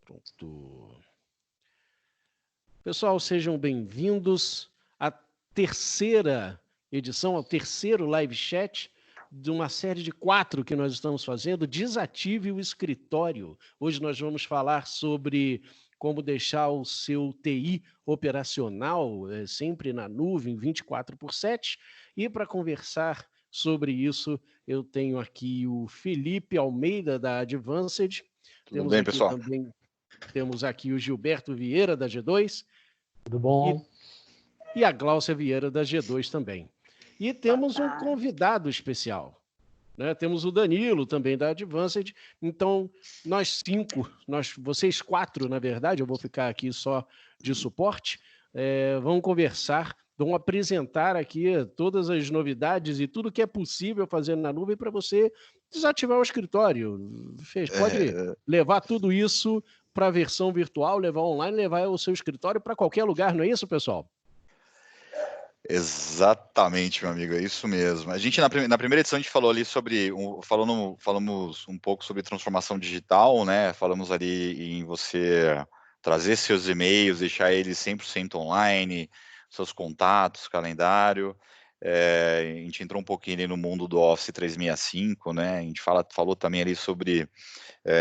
Pronto. Pessoal, sejam bem-vindos à terceira edição, ao terceiro live chat de uma série de 4 que nós estamos fazendo, Desative o Escritório. Hoje nós vamos falar sobre como deixar o seu TI operacional, sempre na nuvem, 24/7. E para conversar sobre isso, eu tenho aqui o Felipe Almeida, da Advanced. Tudo bem, pessoal? Temos aqui o Gilberto Vieira, da G2. Tudo bom? E a Gláucia Vieira, da G2 também. E temos um convidado especial, né? Temos o Danilo, também da Advanced. Então, vocês 4, na verdade, eu vou ficar aqui só de suporte, vão conversar, vão apresentar aqui todas as novidades e tudo que é possível fazer na nuvem para você desativar o escritório. Pode levar tudo isso para a versão virtual, levar online, levar o seu escritório para qualquer lugar, não é isso, pessoal? Exatamente, meu amigo, é isso mesmo. A gente, na primeira edição, a gente falou ali sobre, falamos um pouco sobre transformação digital, né? Falamos ali em você trazer seus e-mails, deixar eles 100% online, seus contatos, calendário. A gente entrou um pouquinho ali no mundo do Office 365, né? A gente falou também ali sobre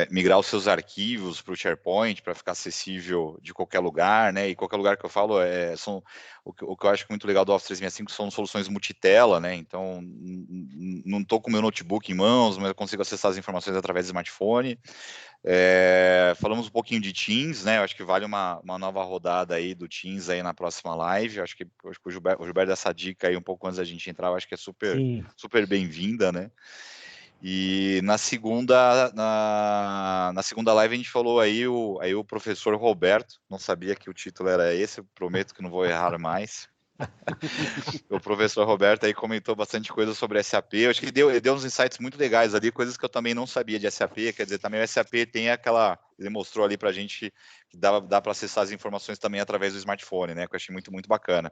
migrar os seus arquivos para o SharePoint, para ficar acessível de qualquer lugar, né? E qualquer lugar que eu falo, o que eu acho muito legal do Office 365 são soluções multitela, né? Então, não estou com o meu notebook em mãos, mas eu consigo acessar as informações através do smartphone. Falamos um pouquinho de Teams, né? Eu acho que vale uma nova rodada aí do Teams aí na próxima live. Eu acho que o Gilberto dá essa dica aí um pouco antes da gente entrar, eu acho que é super bem-vinda, né? E na segunda live a gente falou aí o professor Roberto, não sabia que o título era esse, eu prometo que não vou errar mais. O professor Roberto aí comentou bastante coisa sobre SAP, eu acho que ele deu uns insights muito legais ali, coisas que eu também não sabia de SAP, quer dizer, também o SAP tem ele mostrou ali pra gente que dá para acessar as informações também através do smartphone, né, que eu achei muito, muito bacana.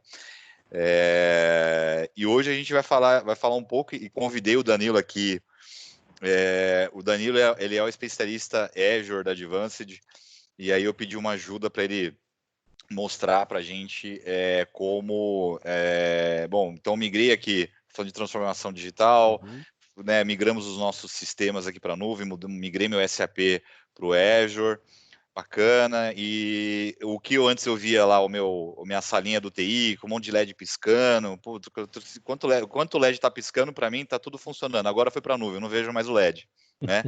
E hoje a gente vai falar um pouco, e convidei o Danilo aqui. O Danilo ele é o especialista Azure da Advanced, e aí eu pedi uma ajuda para ele mostrar para a gente como... bom, então migrei aqui, falando de transformação digital, né, migramos os nossos sistemas aqui para a nuvem, migrei meu SAP para o Azure, bacana, e o que antes eu via lá, minha salinha do TI, com um monte de LED piscando, quanto LED está piscando, para mim está tudo funcionando, agora foi para a nuvem, eu não vejo mais o LED, né?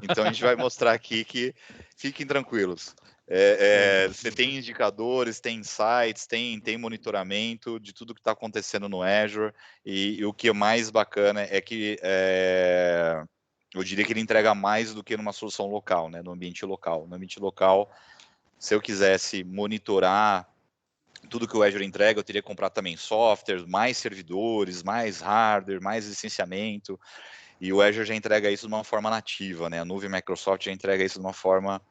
Então a gente vai mostrar aqui que fiquem tranquilos. Você tem indicadores, tem insights, tem monitoramento de tudo que está acontecendo no Azure, e o que é mais bacana é que eu diria que ele entrega mais do que numa solução local, né, no ambiente local. No ambiente local, se eu quisesse monitorar tudo que o Azure entrega, eu teria que comprar também software, mais servidores, mais hardware, mais licenciamento, e o Azure já entrega isso de uma forma nativa, né? A nuvem Microsoft já entrega isso de uma forma,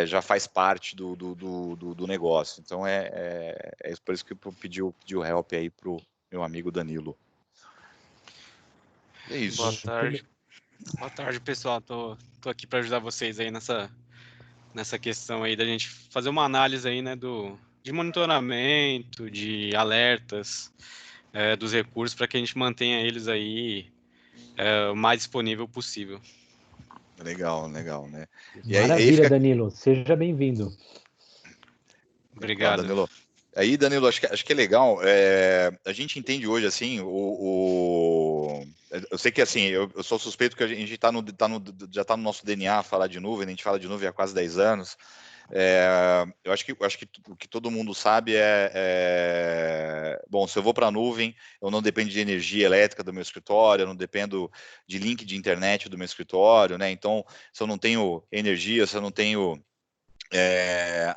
já faz parte do negócio. Então, é por isso que eu pedi o help aí para o meu amigo Danilo. É isso. Boa tarde. Boa tarde, pessoal. Tô aqui para ajudar vocês aí nessa questão aí da gente fazer uma análise aí, né, de monitoramento, de alertas, dos recursos, para que a gente mantenha eles aí o mais disponível possível. Legal, né? Maravilha, Danilo. Seja bem-vindo. Obrigado. Danilo. Aí, Danilo, acho que é legal. A gente entende hoje, assim, eu sei que, assim, eu sou suspeito que a gente já está no nosso DNA falar de nuvem, a gente fala de nuvem há quase 10 anos. Eu acho que o que todo mundo sabe bom, se eu vou para a nuvem, eu não dependo de energia elétrica do meu escritório, eu não dependo de link de internet do meu escritório, né? Então, se eu não tenho energia, se eu não tenho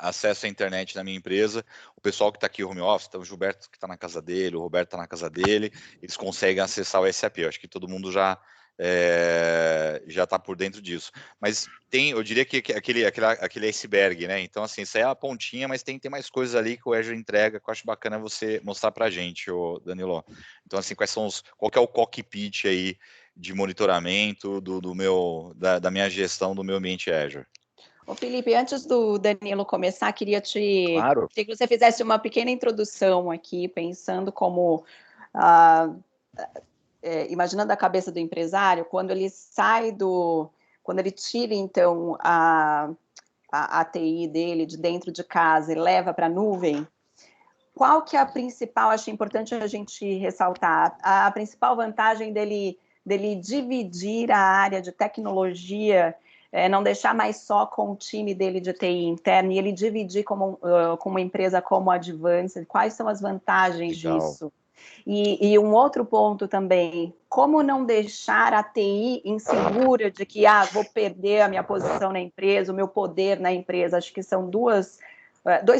acesso à internet na minha empresa, o pessoal que está aqui home office, então o Gilberto que está na casa dele, o Roberto está na casa dele, eles conseguem acessar o SAP. Eu acho que todo mundo já está por dentro disso. Mas eu diria que aquele iceberg, né? Então, assim, isso aí é a pontinha, mas tem mais coisas ali que o Azure entrega, que eu acho bacana você mostrar para a gente, Danilo. Então, assim, qual que é o cockpit aí de monitoramento da minha gestão do meu ambiente Azure? Ô Felipe, antes do Danilo começar, queria Claro. que você fizesse uma pequena introdução aqui, pensando como, imaginando a cabeça do empresário, quando ele quando ele tira, então, a TI dele de dentro de casa e leva para a nuvem, qual que é a principal, acho importante a gente ressaltar, a principal vantagem dele dividir a área de tecnologia, não deixar mais só com o time dele de TI interno, e ele dividir com uma empresa como a Advanced, quais são as vantagens disso? E um outro ponto também, como não deixar a TI insegura de que, vou perder a minha posição na empresa, o meu poder na empresa, acho que são dois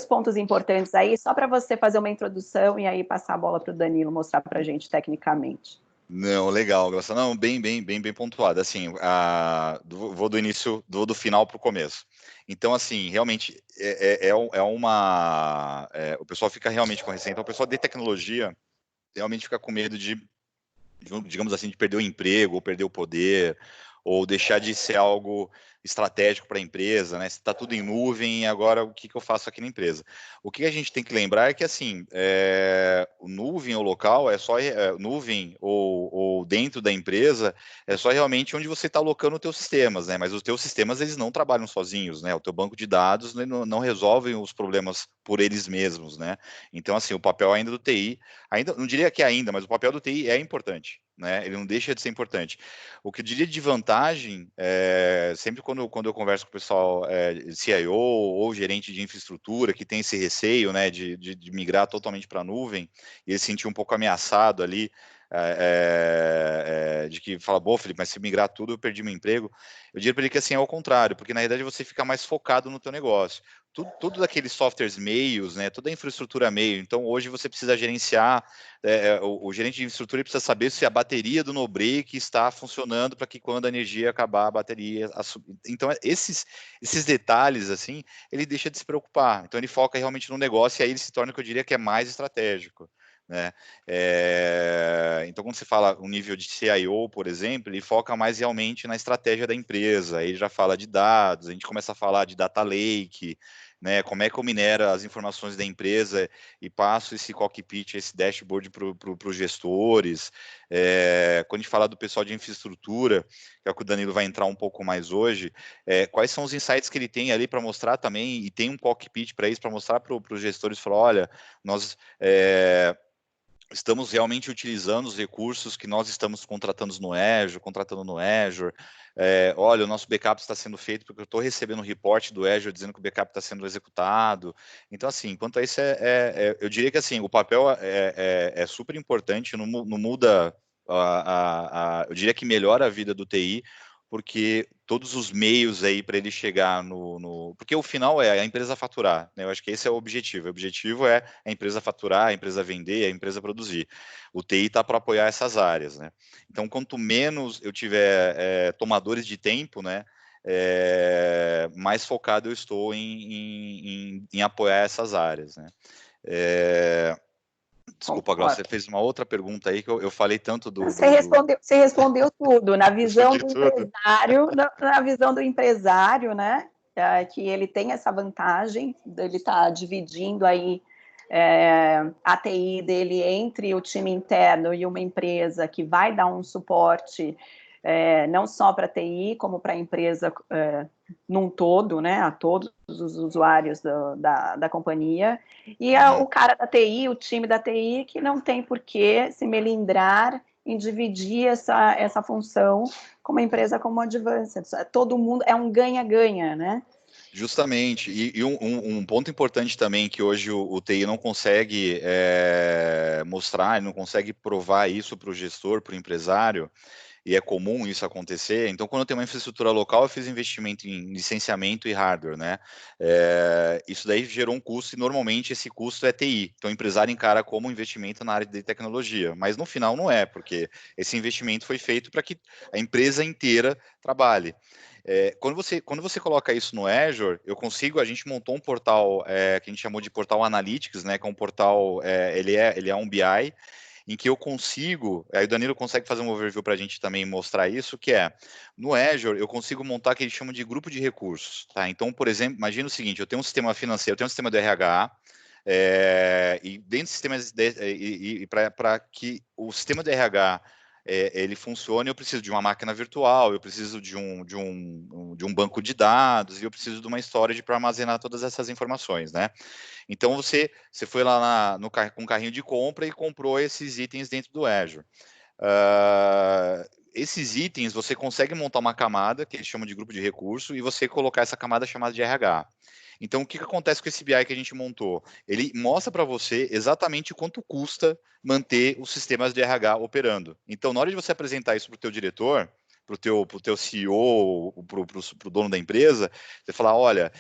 pontos importantes aí, só para você fazer uma introdução e aí passar a bola para o Danilo mostrar para a gente tecnicamente. Não, legal, Graça. Não, bem pontuado. Assim, vou do início, do final para o começo. Então, assim, realmente o pessoal fica realmente com receio. Então, o pessoal de tecnologia realmente fica com medo de, digamos assim, de perder o emprego, ou perder o poder, ou deixar de ser algo estratégico para a empresa, né? Se está tudo em nuvem, agora o que eu faço aqui na empresa? O que a gente tem que lembrar é que, assim, o nuvem ou local é só nuvem ou dentro da empresa é só realmente onde você está alocando os teus sistemas, né? Mas os teus sistemas, eles não trabalham sozinhos, né? O teu banco de dados, né, não resolvem os problemas por eles mesmos, né? Então, assim, o papel ainda do TI, não diria que ainda, mas o papel do TI é importante, né? Ele não deixa de ser importante. O que eu diria de vantagem, sempre quando eu converso com o pessoal CIO ou gerente de infraestrutura que tem esse receio, né, de migrar totalmente para a nuvem, e ele se sentir um pouco ameaçado ali, de que fala, bom, Felipe, mas se migrar tudo, eu perdi meu emprego. Eu diria para ele que assim é ao contrário, porque na realidade você fica mais focado no teu negócio. Tudo daqueles softwares meios, né, toda a infraestrutura meio. Então, hoje você precisa gerenciar, o gerente de infraestrutura precisa saber se a bateria do no-break está funcionando para que quando a energia acabar, a bateria... Então, esses detalhes, assim, ele deixa de se preocupar. Então, ele foca realmente no negócio e aí ele se torna o que eu diria que é mais estratégico, né? Então, quando você fala um nível de CIO, por exemplo, ele foca mais realmente na estratégia da empresa. Aí ele já fala de dados, a gente começa a falar de data lake, né, como é que eu minero as informações da empresa e passo esse cockpit, esse dashboard para os gestores. Quando a gente fala do pessoal de infraestrutura, que é o que o Danilo vai entrar um pouco mais hoje, quais são os insights que ele tem ali para mostrar também, e tem um cockpit para isso, para mostrar para os gestores, falar, olha, nós... estamos realmente utilizando os recursos que nós estamos contratando no Azure. Olha, o nosso backup está sendo feito porque eu estou recebendo um report do Azure dizendo que o backup está sendo executado. Então, assim, quanto a isso, eu diria que assim, o papel é super importante, não muda, eu diria que melhora a vida do TI, porque todos os meios aí para ele chegar porque o final é a empresa faturar, né? Eu acho que esse é o objetivo. O objetivo é a empresa faturar, a empresa vender, a empresa produzir. O TI está para apoiar essas áreas, né? Então, quanto menos eu tiver tomadores de tempo, né? Mais focado eu estou em apoiar essas áreas, né? Desculpa, Glaucio, você fez uma outra pergunta aí que eu falei tanto do... Você respondeu tudo, na visão do empresário, na visão do empresário, né, que ele tem essa vantagem, ele está dividindo aí a TI dele entre o time interno e uma empresa que vai dar um suporte não só para a TI, como para a empresa num todo, né, a todos os usuários da companhia, e o cara da TI, o time da TI, que não tem por que se melindrar em dividir essa função com uma empresa como a Advanced. Todo mundo, é um ganha-ganha, né? Justamente, e um ponto importante também que hoje o TI não consegue mostrar, não consegue provar isso para o gestor, para o empresário, e é comum isso acontecer. Então, quando eu tenho uma infraestrutura local, eu fiz investimento em licenciamento e hardware, né? Isso daí gerou um custo e normalmente esse custo é TI. Então, o empresário encara como investimento na área de tecnologia, mas no final não é, porque esse investimento foi feito para que a empresa inteira trabalhe. Quando você coloca isso no Azure, a gente montou um portal que a gente chamou de portal Analytics, né? Que é um portal, ele é um BI, em que eu consigo, aí o Danilo consegue fazer um overview para a gente também mostrar isso, que é, no Azure, eu consigo montar o que eles chamam de grupo de recursos, tá? Então, por exemplo, imagina o seguinte, eu tenho um sistema financeiro, eu tenho um sistema do RH, e dentro do sistema, para que o sistema do RH ele funcione, eu preciso de uma máquina virtual, eu preciso de um banco de dados, e eu preciso de uma storage para armazenar todas essas informações, né? Então, você foi lá com um carrinho de compra e comprou esses itens dentro do Azure. Esses itens, você consegue montar uma camada, que eles chamam de grupo de recurso, e você colocar essa camada chamada de RH. Então, o que acontece com esse BI que a gente montou? Ele mostra para você exatamente quanto custa manter os sistemas de RH operando. Então, na hora de você apresentar isso para o teu diretor, para o teu CEO, para o dono da empresa, você falar, olha,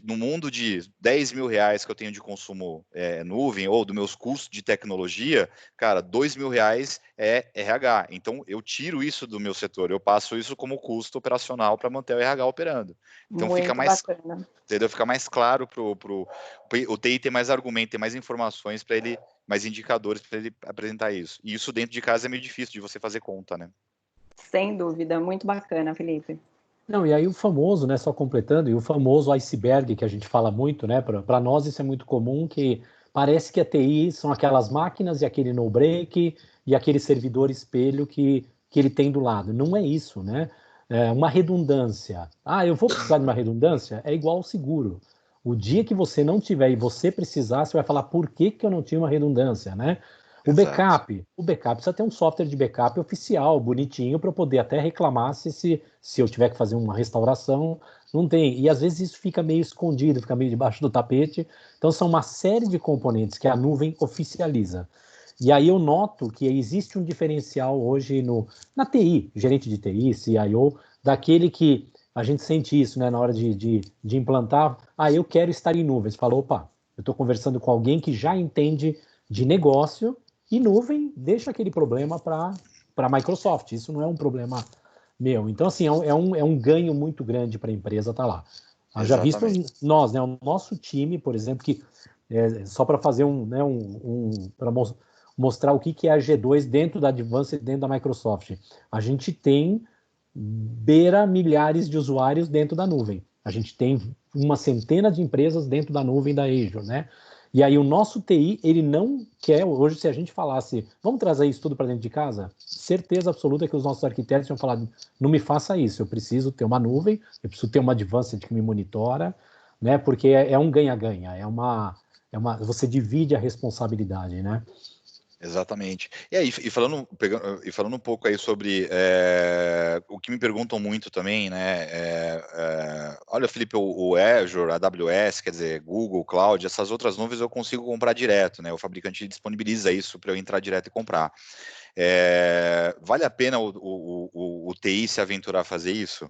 no mundo de 10 mil reais que eu tenho de consumo nuvem, ou dos meus custos de tecnologia, cara, 2 mil reais é RH. Então, eu tiro isso do meu setor, eu passo isso como custo operacional para manter o RH operando. Então, Muito fica mais... bacana. Entendeu? Fica mais claro o TI ter mais argumento, ter mais informações para ele, mais indicadores para ele apresentar isso. E isso dentro de casa é meio difícil de você fazer conta, né? Sem dúvida, muito bacana, Felipe. Não, e aí o famoso, né, só completando, e o famoso iceberg que a gente fala muito, né, para nós isso é muito comum, que parece que a TI são aquelas máquinas e aquele no-break e aquele servidor espelho que ele tem do lado. Não é isso, né? É uma redundância. Ah, eu vou precisar de uma redundância? É igual ao seguro. O dia que você não tiver e você precisar, você vai falar por que eu não tinha uma redundância, né? O backup precisa ter um software de backup oficial, bonitinho, para eu poder até reclamar se eu tiver que fazer uma restauração. Não tem. E às vezes isso fica meio escondido, fica meio debaixo do tapete. Então são uma série de componentes que a nuvem oficializa. E aí eu noto que existe um diferencial hoje na TI, gerente de TI, CIO, daquele que a gente sente isso, né, na hora de implantar. Ah, eu quero estar em nuvem. Você fala, opa, eu estou conversando com alguém que já entende de negócio. E nuvem deixa aquele problema para a Microsoft. Isso não é um problema meu. Então, assim, é um ganho muito grande para a empresa estar lá. Já visto nós, né? O nosso time, por exemplo, que só para fazer para mostrar o que é a G2 dentro da Advanced, dentro da Microsoft. A gente tem beira milhares de usuários dentro da nuvem. A gente tem uma centena de empresas dentro da nuvem da Azure, né? E aí o nosso TI, ele não quer, hoje se a gente falasse, vamos trazer isso tudo para dentro de casa, certeza absoluta que os nossos arquitetos iam falar, não me faça isso, eu preciso ter uma nuvem, eu preciso ter uma Advanced que me monitora, né? Porque é um ganha-ganha, você divide a responsabilidade, né? Exatamente. E aí, falando um pouco aí sobre o que me perguntam muito também, né? Olha, Felipe, o Azure, a AWS, quer dizer, Google, Cloud, essas outras nuvens eu consigo comprar direto, né? O fabricante disponibiliza isso para eu entrar direto e comprar. Vale a pena o TI se aventurar a fazer isso?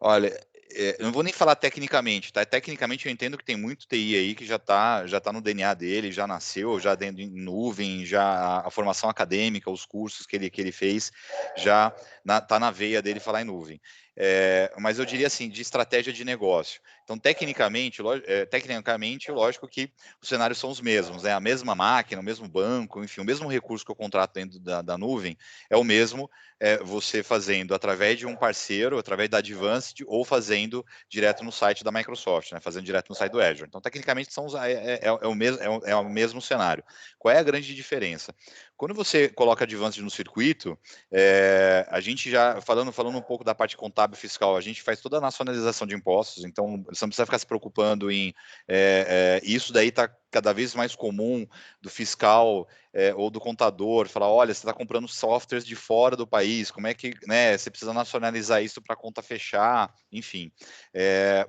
Olha, eu não vou nem falar tecnicamente, tá? Tecnicamente eu entendo que tem muito TI aí que já tá no DNA dele, já nasceu, já dentro em nuvem, já a formação acadêmica, os cursos que ele fez, já tá na veia dele falar em nuvem. Mas eu diria assim, de estratégia de negócio. Então, tecnicamente, lógico que os cenários são os mesmos, né? A mesma máquina, o mesmo banco, enfim, o mesmo recurso que eu contrato dentro da nuvem é o mesmo você fazendo através de um parceiro, através da Advanced, ou fazendo direto no site da Microsoft, né? Fazendo direto no site do Azure. Então, tecnicamente, é o mesmo cenário. Qual é a grande diferença? Quando você coloca Advanced no circuito, a gente já, falando um pouco da parte contábil fiscal, a gente faz toda a nacionalização de impostos, então você não precisa ficar se preocupando em... isso daí está cada vez mais comum do fiscal ou do contador, falar, olha, você está comprando softwares de fora do país, como é que, né, você precisa nacionalizar isso para a conta fechar, enfim.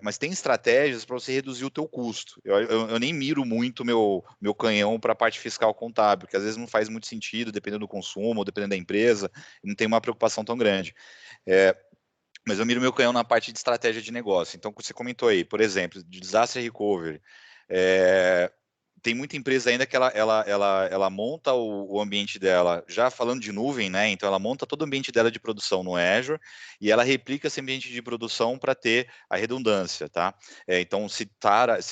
Mas tem estratégias para você reduzir o teu custo. Eu nem miro muito meu canhão para a parte fiscal contábil, porque às vezes não faz muito sentido, dependendo do consumo, ou dependendo da empresa, não tem uma preocupação tão grande. Mas eu miro meu canhão na parte de estratégia de negócio. Então, você comentou aí, por exemplo, de disaster recovery. tem muita empresa ainda que ela monta o ambiente dela, já falando de nuvem, né? Então ela monta todo o ambiente dela de produção no Azure e ela replica esse ambiente de produção para ter a redundância, tá? Então, se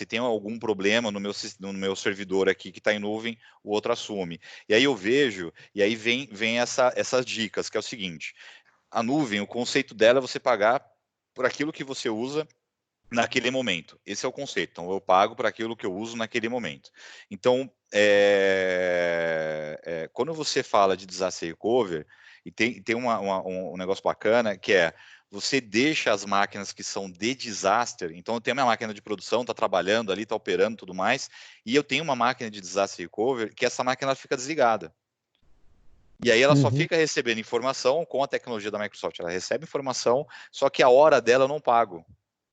tem algum problema no meu servidor aqui que está em nuvem, o outro assume. E aí eu vejo, e aí vem essas dicas, que é o seguinte: a nuvem, o conceito dela é você pagar por aquilo que você usa naquele momento. Esse é o conceito. Então, eu pago por aquilo que eu uso naquele momento. Então, quando você fala de disaster recovery, e tem um negócio bacana, que é, você deixa as máquinas que são de disaster, então eu tenho a minha máquina de produção, está trabalhando ali, está operando e tudo mais, e eu tenho uma máquina de disaster recovery, que essa máquina fica desligada. E aí ela só fica recebendo informação com a tecnologia da Microsoft. Ela recebe informação, só que a hora dela eu não pago.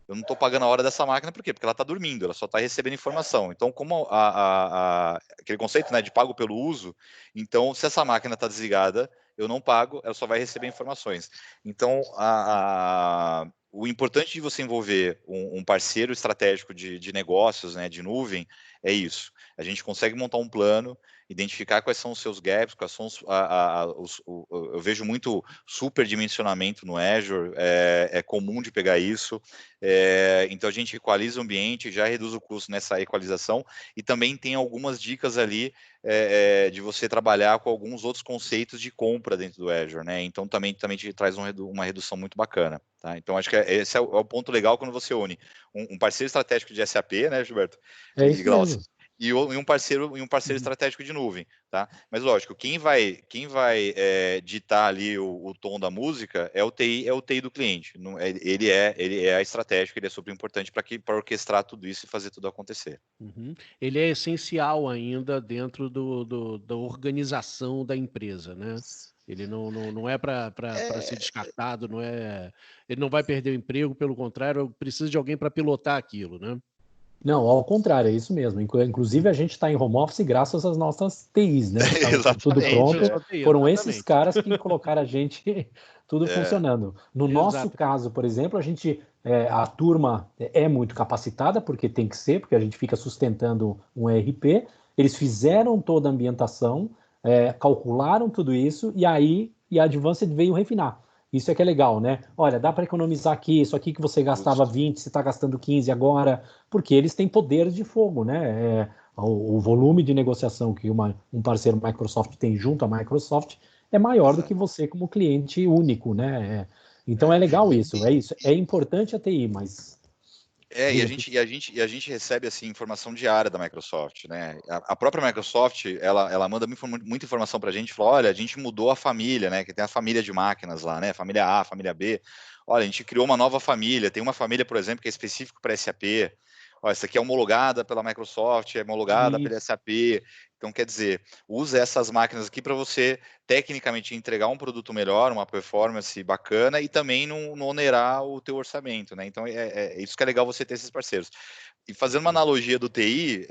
Eu não estou pagando a hora dessa máquina, por quê? Porque ela está dormindo, ela só está recebendo informação. Então, como aquele conceito, né, de pago pelo uso, então, se essa máquina está desligada, eu não pago, ela só vai receber informações. Então, o importante de você envolver um parceiro estratégico de negócios, né, de nuvem, é isso. A gente consegue montar um plano, identificar quais são os seus gaps, quais são eu vejo muito superdimensionamento no Azure, é comum de pegar isso, então a gente equaliza o ambiente, já reduz o custo nessa equalização, e também tem algumas dicas ali de você trabalhar com alguns outros conceitos de compra dentro do Azure, né? Então também te traz uma redução muito bacana, tá? Então acho que esse é o ponto legal quando você une um parceiro estratégico de SAP, né, Gilberto? É isso mesmo. E um parceiro estratégico de nuvem, tá? Mas lógico, quem vai ditar ali o tom da música é o TI do cliente. Ele é a estratégica, ele é super importante para orquestrar tudo isso e fazer tudo acontecer. Ele é essencial ainda dentro da organização da empresa, né? Ele não é para ser descartado, ele não vai perder o emprego, pelo contrário, precisa de alguém para pilotar aquilo, né? Não, ao contrário, é isso mesmo. Inclusive, a gente está em home office graças às nossas TIs, né? Tá tudo pronto. Foram esses caras que colocaram a gente tudo funcionando. No nosso caso, por exemplo, a turma é muito capacitada, porque tem que ser, porque a gente fica sustentando um ERP. Eles fizeram toda a ambientação, calcularam tudo isso, e aí a Advanced veio refinar. Isso é que é legal, né? Olha, dá para economizar aqui, isso aqui que você gastava 20, você está gastando 15 agora, porque eles têm poder de fogo, né? O volume de negociação que um parceiro Microsoft tem junto à Microsoft é maior do que você como cliente único, né? Então é legal isso, é isso. É importante a TI, mas... E a gente recebe assim informação diária da Microsoft, né? A própria Microsoft, ela manda muita informação para a gente, fala, olha, a gente mudou a família, né? Que tem a família de máquinas lá, né? Família A, família B. Olha, a gente criou uma nova família. Tem uma família, por exemplo, que é específica para SAP. Olha, essa aqui é homologada pela Microsoft, é homologada pela SAP. Então, quer dizer, usa essas máquinas aqui para você, tecnicamente, entregar um produto melhor, uma performance bacana e também não onerar o teu orçamento, né? Então, é isso que é legal você ter esses parceiros. E fazendo uma analogia do TI,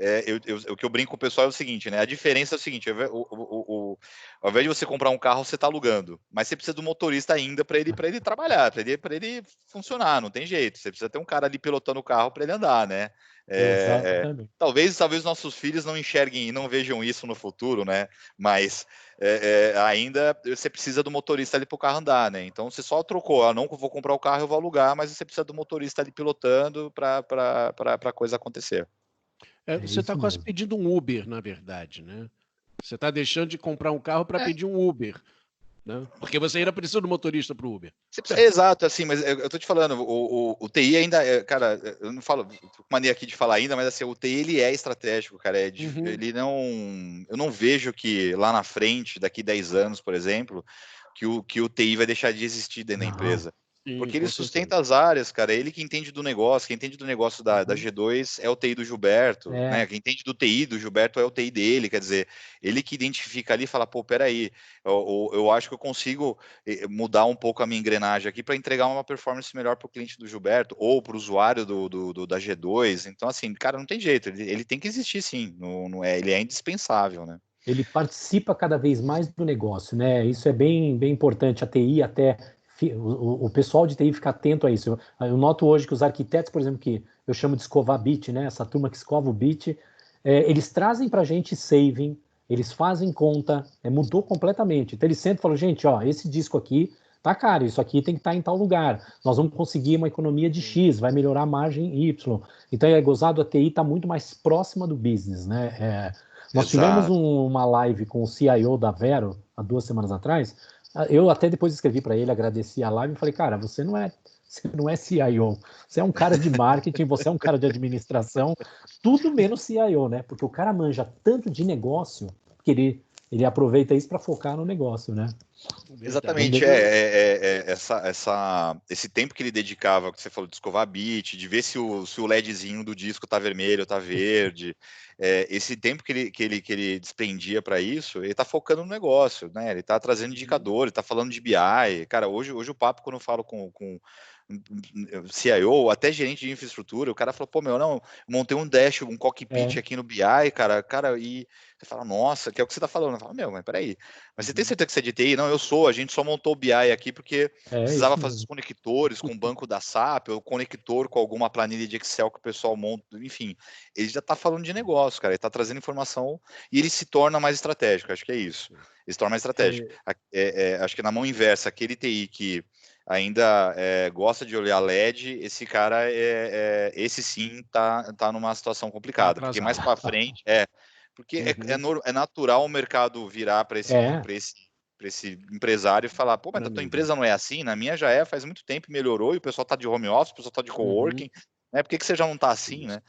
o que eu brinco com o pessoal é o seguinte, né? A diferença é o seguinte, ao invés de você comprar um carro, você está alugando, mas você precisa do motorista ainda para ele trabalhar, para ele funcionar, não tem jeito. Você precisa ter um cara ali pilotando o carro para ele andar, né? Talvez nossos filhos não enxerguem e não vejam isso no futuro, né? Mas ainda você precisa do motorista ali para o carro andar, né? Então você só trocou, não vou comprar o carro, eu vou alugar, mas você precisa do motorista ali pilotando para a coisa acontecer. Você está quase pedindo um Uber, na verdade, né? Você está deixando de comprar um carro para pedir um Uber. Né? Porque você ainda precisa do motorista para o Uber. Exato, assim, mas eu tô te falando, o TI ainda, cara, eu não falo, tô com mania aqui de falar ainda, mas assim, o TI ele é estratégico, cara, ele eu não vejo que lá na frente, daqui 10 anos, por exemplo, que o TI vai deixar de existir dentro da empresa. Sim, porque ele sustenta as áreas, cara. Ele que entende do negócio. Quem entende do negócio da G2 é o TI do Gilberto, né? Quem entende do TI do Gilberto é o TI dele. Quer dizer, ele que identifica ali e fala, pô, peraí, eu acho que eu consigo mudar um pouco a minha engrenagem aqui para entregar uma performance melhor para o cliente do Gilberto ou para o usuário da G2. Então, assim, cara, não tem jeito. Ele tem que existir, sim. Ele é indispensável, né? Ele participa cada vez mais do negócio, né? Isso é bem, bem importante. A TI até... O pessoal de TI fica atento a isso. Eu noto hoje que os arquitetos, por exemplo, que eu chamo de escovar bit, né? Essa turma que escova o bit, Eles trazem para a gente saving, eles fazem conta, mudou completamente. Então eles sentam e falam, gente, ó, esse disco aqui tá caro, isso aqui tem que estar em tal lugar. Nós vamos conseguir uma economia de X, vai melhorar a margem Y. Então é gozado, a TI está muito mais próxima do business, né? Nós tivemos uma live com o CIO da Vero, há 2 semanas atrás. Eu até depois escrevi para ele, agradeci a live e falei, cara, você não é CIO, você é um cara de marketing, você é um cara de administração, tudo menos CIO, né? Porque o cara manja tanto de negócio que ele aproveita isso para focar no negócio, né? Exatamente, esse tempo que ele dedicava, que você falou de escovar bit, de ver se o LEDzinho do disco tá vermelho, tá verde, esse tempo que ele despendia para isso, ele tá focando no negócio, né? Ele tá trazendo indicador, ele tá falando de BI. Cara, hoje o papo, quando eu falo com CIO, até gerente de infraestrutura, o cara falou, pô, não, montei um dash, um cockpit aqui no BI, cara, e você fala, nossa, que é o que você tá falando. Eu falo, mas peraí, mas você tem certeza que você é de TI? Não, a gente só montou o BI aqui porque precisava fazer os conectores com o banco da SAP, ou conector com alguma planilha de Excel que o pessoal monta, enfim, ele já tá falando de negócio, cara, ele tá trazendo informação e ele se torna mais estratégico, acho que é isso, ele se torna mais estratégico. Acho que na mão inversa, aquele TI que ainda gosta de olhar LED, esse cara, esse sim tá numa situação complicada, porque mais para frente, porque é natural o mercado virar para esse empresário e falar, pô, mas a tua empresa não é assim, na minha já faz muito tempo, melhorou, e o pessoal tá de home office, o pessoal tá de coworking, né? Por que você já não tá assim, né?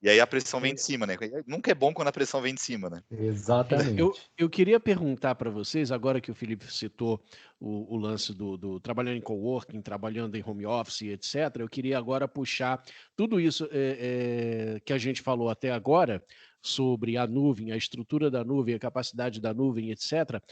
E aí a pressão vem de cima, né? Nunca é bom quando a pressão vem de cima, né? Exatamente. Eu queria perguntar para vocês, agora que o Felipe citou o lance do trabalhando em coworking, trabalhando em home office, etc., eu queria agora puxar tudo isso que a gente falou até agora sobre a nuvem, a estrutura da nuvem, a capacidade da nuvem, etc.,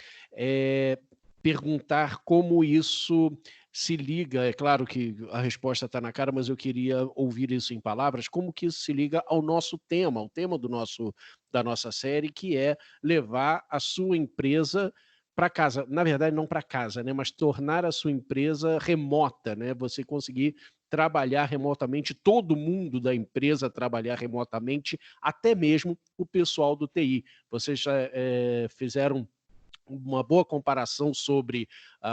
perguntar como isso se liga, é claro que a resposta está na cara, mas eu queria ouvir isso em palavras, como que isso se liga ao nosso tema, ao tema da nossa série, que é levar a sua empresa para casa, na verdade não para casa, né, mas tornar a sua empresa remota, né, você conseguir trabalhar remotamente, todo mundo da empresa trabalhar remotamente, até mesmo o pessoal do TI. Vocês já fizeram uma boa comparação sobre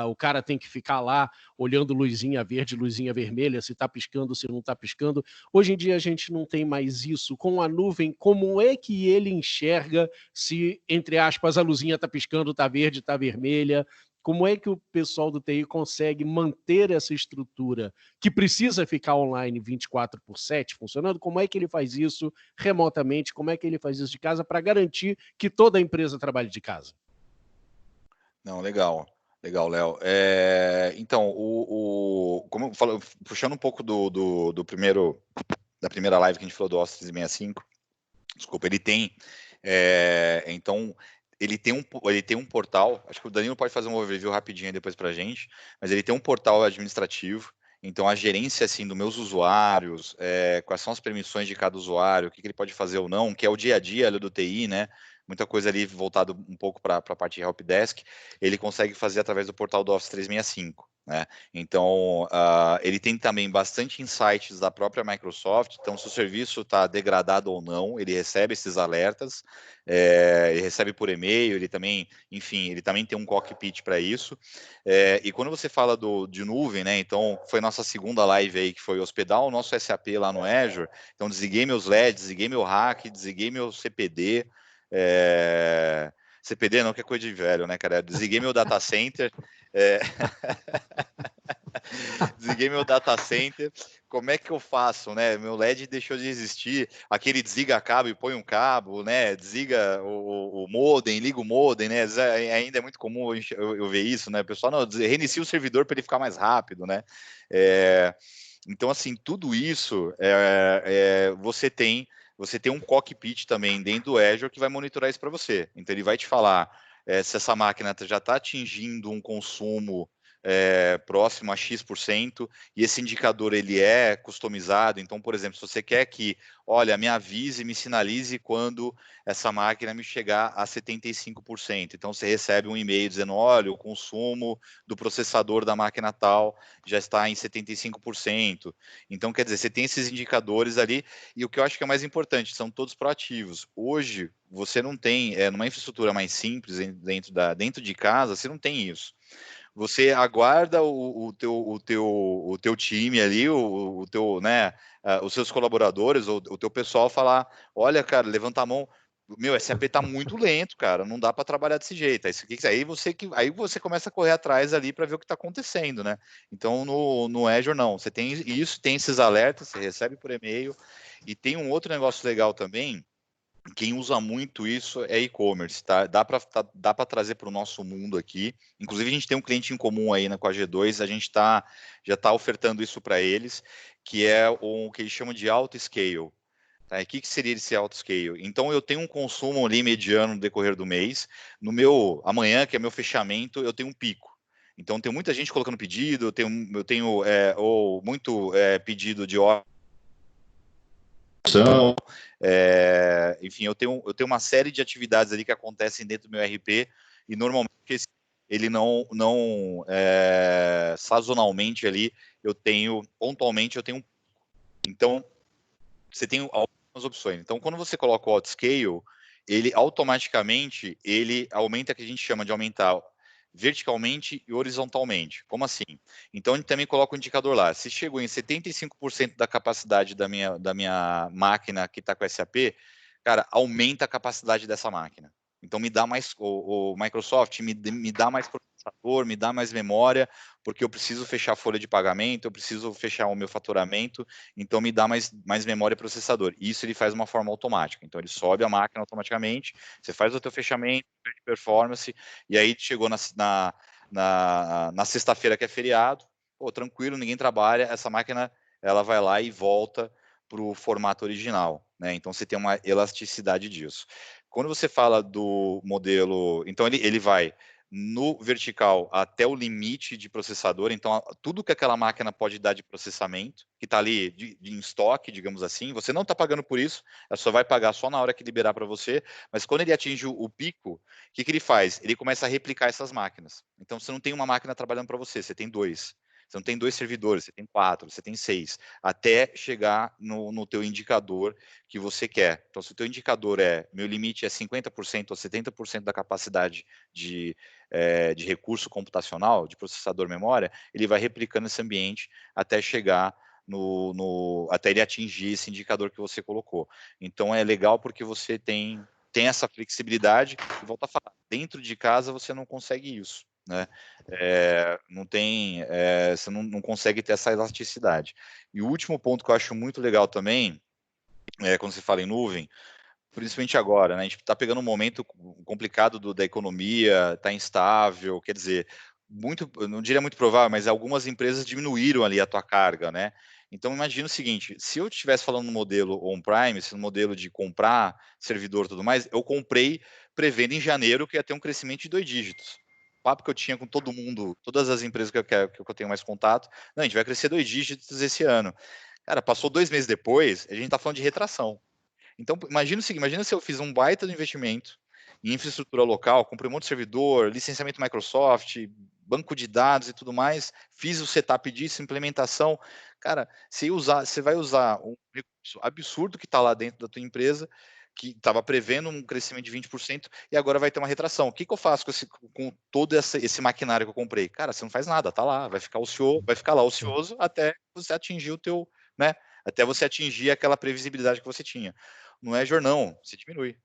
o cara tem que ficar lá olhando luzinha verde, luzinha vermelha, se está piscando, se não está piscando. Hoje em dia a gente não tem mais isso. Com a nuvem, como é que ele enxerga se, entre aspas, a luzinha está piscando, está verde, está vermelha? Como é que o pessoal do TI consegue manter essa estrutura que precisa ficar online 24/7 funcionando? Como é que ele faz isso remotamente? Como é que ele faz isso de casa para garantir que toda a empresa trabalhe de casa? Não, legal, Léo. Então, como eu falo, puxando um pouco da primeira live que a gente falou do Office 365, desculpa, ele tem, então, ele tem um portal, acho que o Danilo pode fazer um overview rapidinho depois pra gente, mas ele tem um portal administrativo, então a gerência, assim, dos meus usuários, quais são as permissões de cada usuário, o que ele pode fazer ou não, que é o dia a dia ali do TI, né? Muita coisa ali voltado um pouco para a parte de helpdesk, ele consegue fazer através do portal do Office 365, né? Então, ele tem também bastante insights da própria Microsoft, então se o serviço está degradado ou não, ele recebe esses alertas, ele recebe por e-mail, ele também, enfim, ele também tem um cockpit para isso, e quando você fala de nuvem, né, então foi nossa segunda live aí, que foi hospedar o nosso SAP lá no Azure, então desliguei meus LEDs, desliguei meu rack, desliguei meu CPD, CPD não, que é coisa de velho, né, cara? Desliguei meu data center. Desliguei meu data center. Como é que eu faço, né? Meu LED deixou de existir. Aquele desliga cabo e põe um cabo, né? Desliga o modem, liga o modem, né? Ainda é muito comum eu ver isso, né? O pessoal não reinicia o servidor para ele ficar mais rápido, né? Então, assim, tudo isso você tem um cockpit também dentro do Azure que vai monitorar isso para você. Então, ele vai te falar se essa máquina já está atingindo um consumo próximo a X%, e esse indicador ele é customizado. Então, por exemplo, se você quer que, olha, me avise, me sinalize quando essa máquina me chegar a 75%. Então, você recebe um e-mail dizendo, olha, o consumo do processador da máquina tal já está em 75%. Então, quer dizer, você tem esses indicadores ali, e o que eu acho que é mais importante, são todos proativos. Hoje, você não tem, numa infraestrutura mais simples, dentro de casa, você não tem isso. Você aguarda o teu time ali, o teu, né, os seus colaboradores, ou o teu pessoal falar, olha, cara, levanta a mão, meu, SAP tá muito lento, cara, não dá para trabalhar desse jeito. Aí você começa a correr atrás ali para ver o que está acontecendo, né? Então no Azure não, você tem isso, tem esses alertas, você recebe por e-mail, e tem um outro negócio legal também. Quem usa muito isso é e-commerce, tá? Dá para trazer para o nosso mundo aqui. Inclusive, a gente tem um cliente em comum aí, né, com a G2, a gente já está ofertando isso para eles, que é o que eles chamam de auto-scale. Tá? E o que seria esse auto-scale? Então, eu tenho um consumo ali mediano no decorrer do mês. No meu amanhã, que é meu fechamento, eu tenho um pico. Então, tem muita gente colocando pedido, eu tenho ou muito pedido de hora. Enfim, eu tenho uma série de atividades ali que acontecem dentro do meu RP, e normalmente ele não sazonalmente ali, pontualmente eu tenho. Então, você tem algumas opções. Então, quando você coloca o auto-scale, ele automaticamente, ele aumenta, que a gente chama de aumentar verticalmente e horizontalmente. Como assim? Então, a gente também coloca o indicador lá. Se chegou em 75% da capacidade da minha máquina que está com SAP, cara, aumenta a capacidade dessa máquina. Então, me dá mais, o Microsoft me dá mais processador, me dá mais memória, porque eu preciso fechar a folha de pagamento, eu preciso fechar o meu faturamento, então me dá mais memória e processador. Isso ele faz de uma forma automática. Então, ele sobe a máquina automaticamente, você faz o teu fechamento, de performance, e aí chegou na sexta-feira, que é feriado, pô, tranquilo, ninguém trabalha, essa máquina ela vai lá e volta para o formato original, né? Então você tem uma elasticidade disso. Quando você fala do modelo, então ele vai no vertical até o limite de processador, então tudo que aquela máquina pode dar de processamento, que está ali em estoque, digamos assim, você não está pagando por isso, ela só vai pagar só na hora que liberar para você, mas quando ele atinge o pico, o que ele faz? Ele começa a replicar essas máquinas. Então você não tem uma máquina trabalhando para você tem dois. Você não tem 2 servidores, você tem 4, você tem 6, até chegar no teu indicador que você quer. Então, se o teu indicador meu limite é 50% ou 70% da capacidade de recurso computacional, de processador memória, ele vai replicando esse ambiente até chegar até ele atingir esse indicador que você colocou. Então, é legal porque você tem essa flexibilidade, e volta a falar, dentro de casa você não consegue isso, né? Não tem, você não consegue ter essa elasticidade. E o último ponto que eu acho muito legal também, quando você fala em nuvem, principalmente agora, né? A gente está pegando um momento complicado da economia, está instável, quer dizer, não diria muito provável, mas algumas empresas diminuíram ali a tua carga, né? Então, imagina o seguinte, se eu estivesse falando no modelo on-prime, no modelo de comprar servidor e tudo mais, eu comprei prevendo em janeiro que ia ter um crescimento de 2 dígitos. O papo que eu tinha com todo mundo, todas as empresas que eu tenho mais contato, não, a gente vai crescer 2 dígitos esse ano. Cara, passou 2 meses depois, a gente está falando de retração. Então, imagina o seguinte, imagina se eu fiz um baita de investimento em infraestrutura local, comprei um monte de servidor, licenciamento Microsoft, banco de dados e tudo mais, fiz o setup disso, implementação. Cara, você vai usar um recurso absurdo que está lá dentro da tua empresa, que estava prevendo um crescimento de 20%, e agora vai ter uma retração. O que eu faço com todo esse maquinário que eu comprei? Cara, você não faz nada, tá lá, vai ficar lá ocioso até você atingir o teu, né? Até você atingir aquela previsibilidade que você tinha. No Azure, não, você diminui.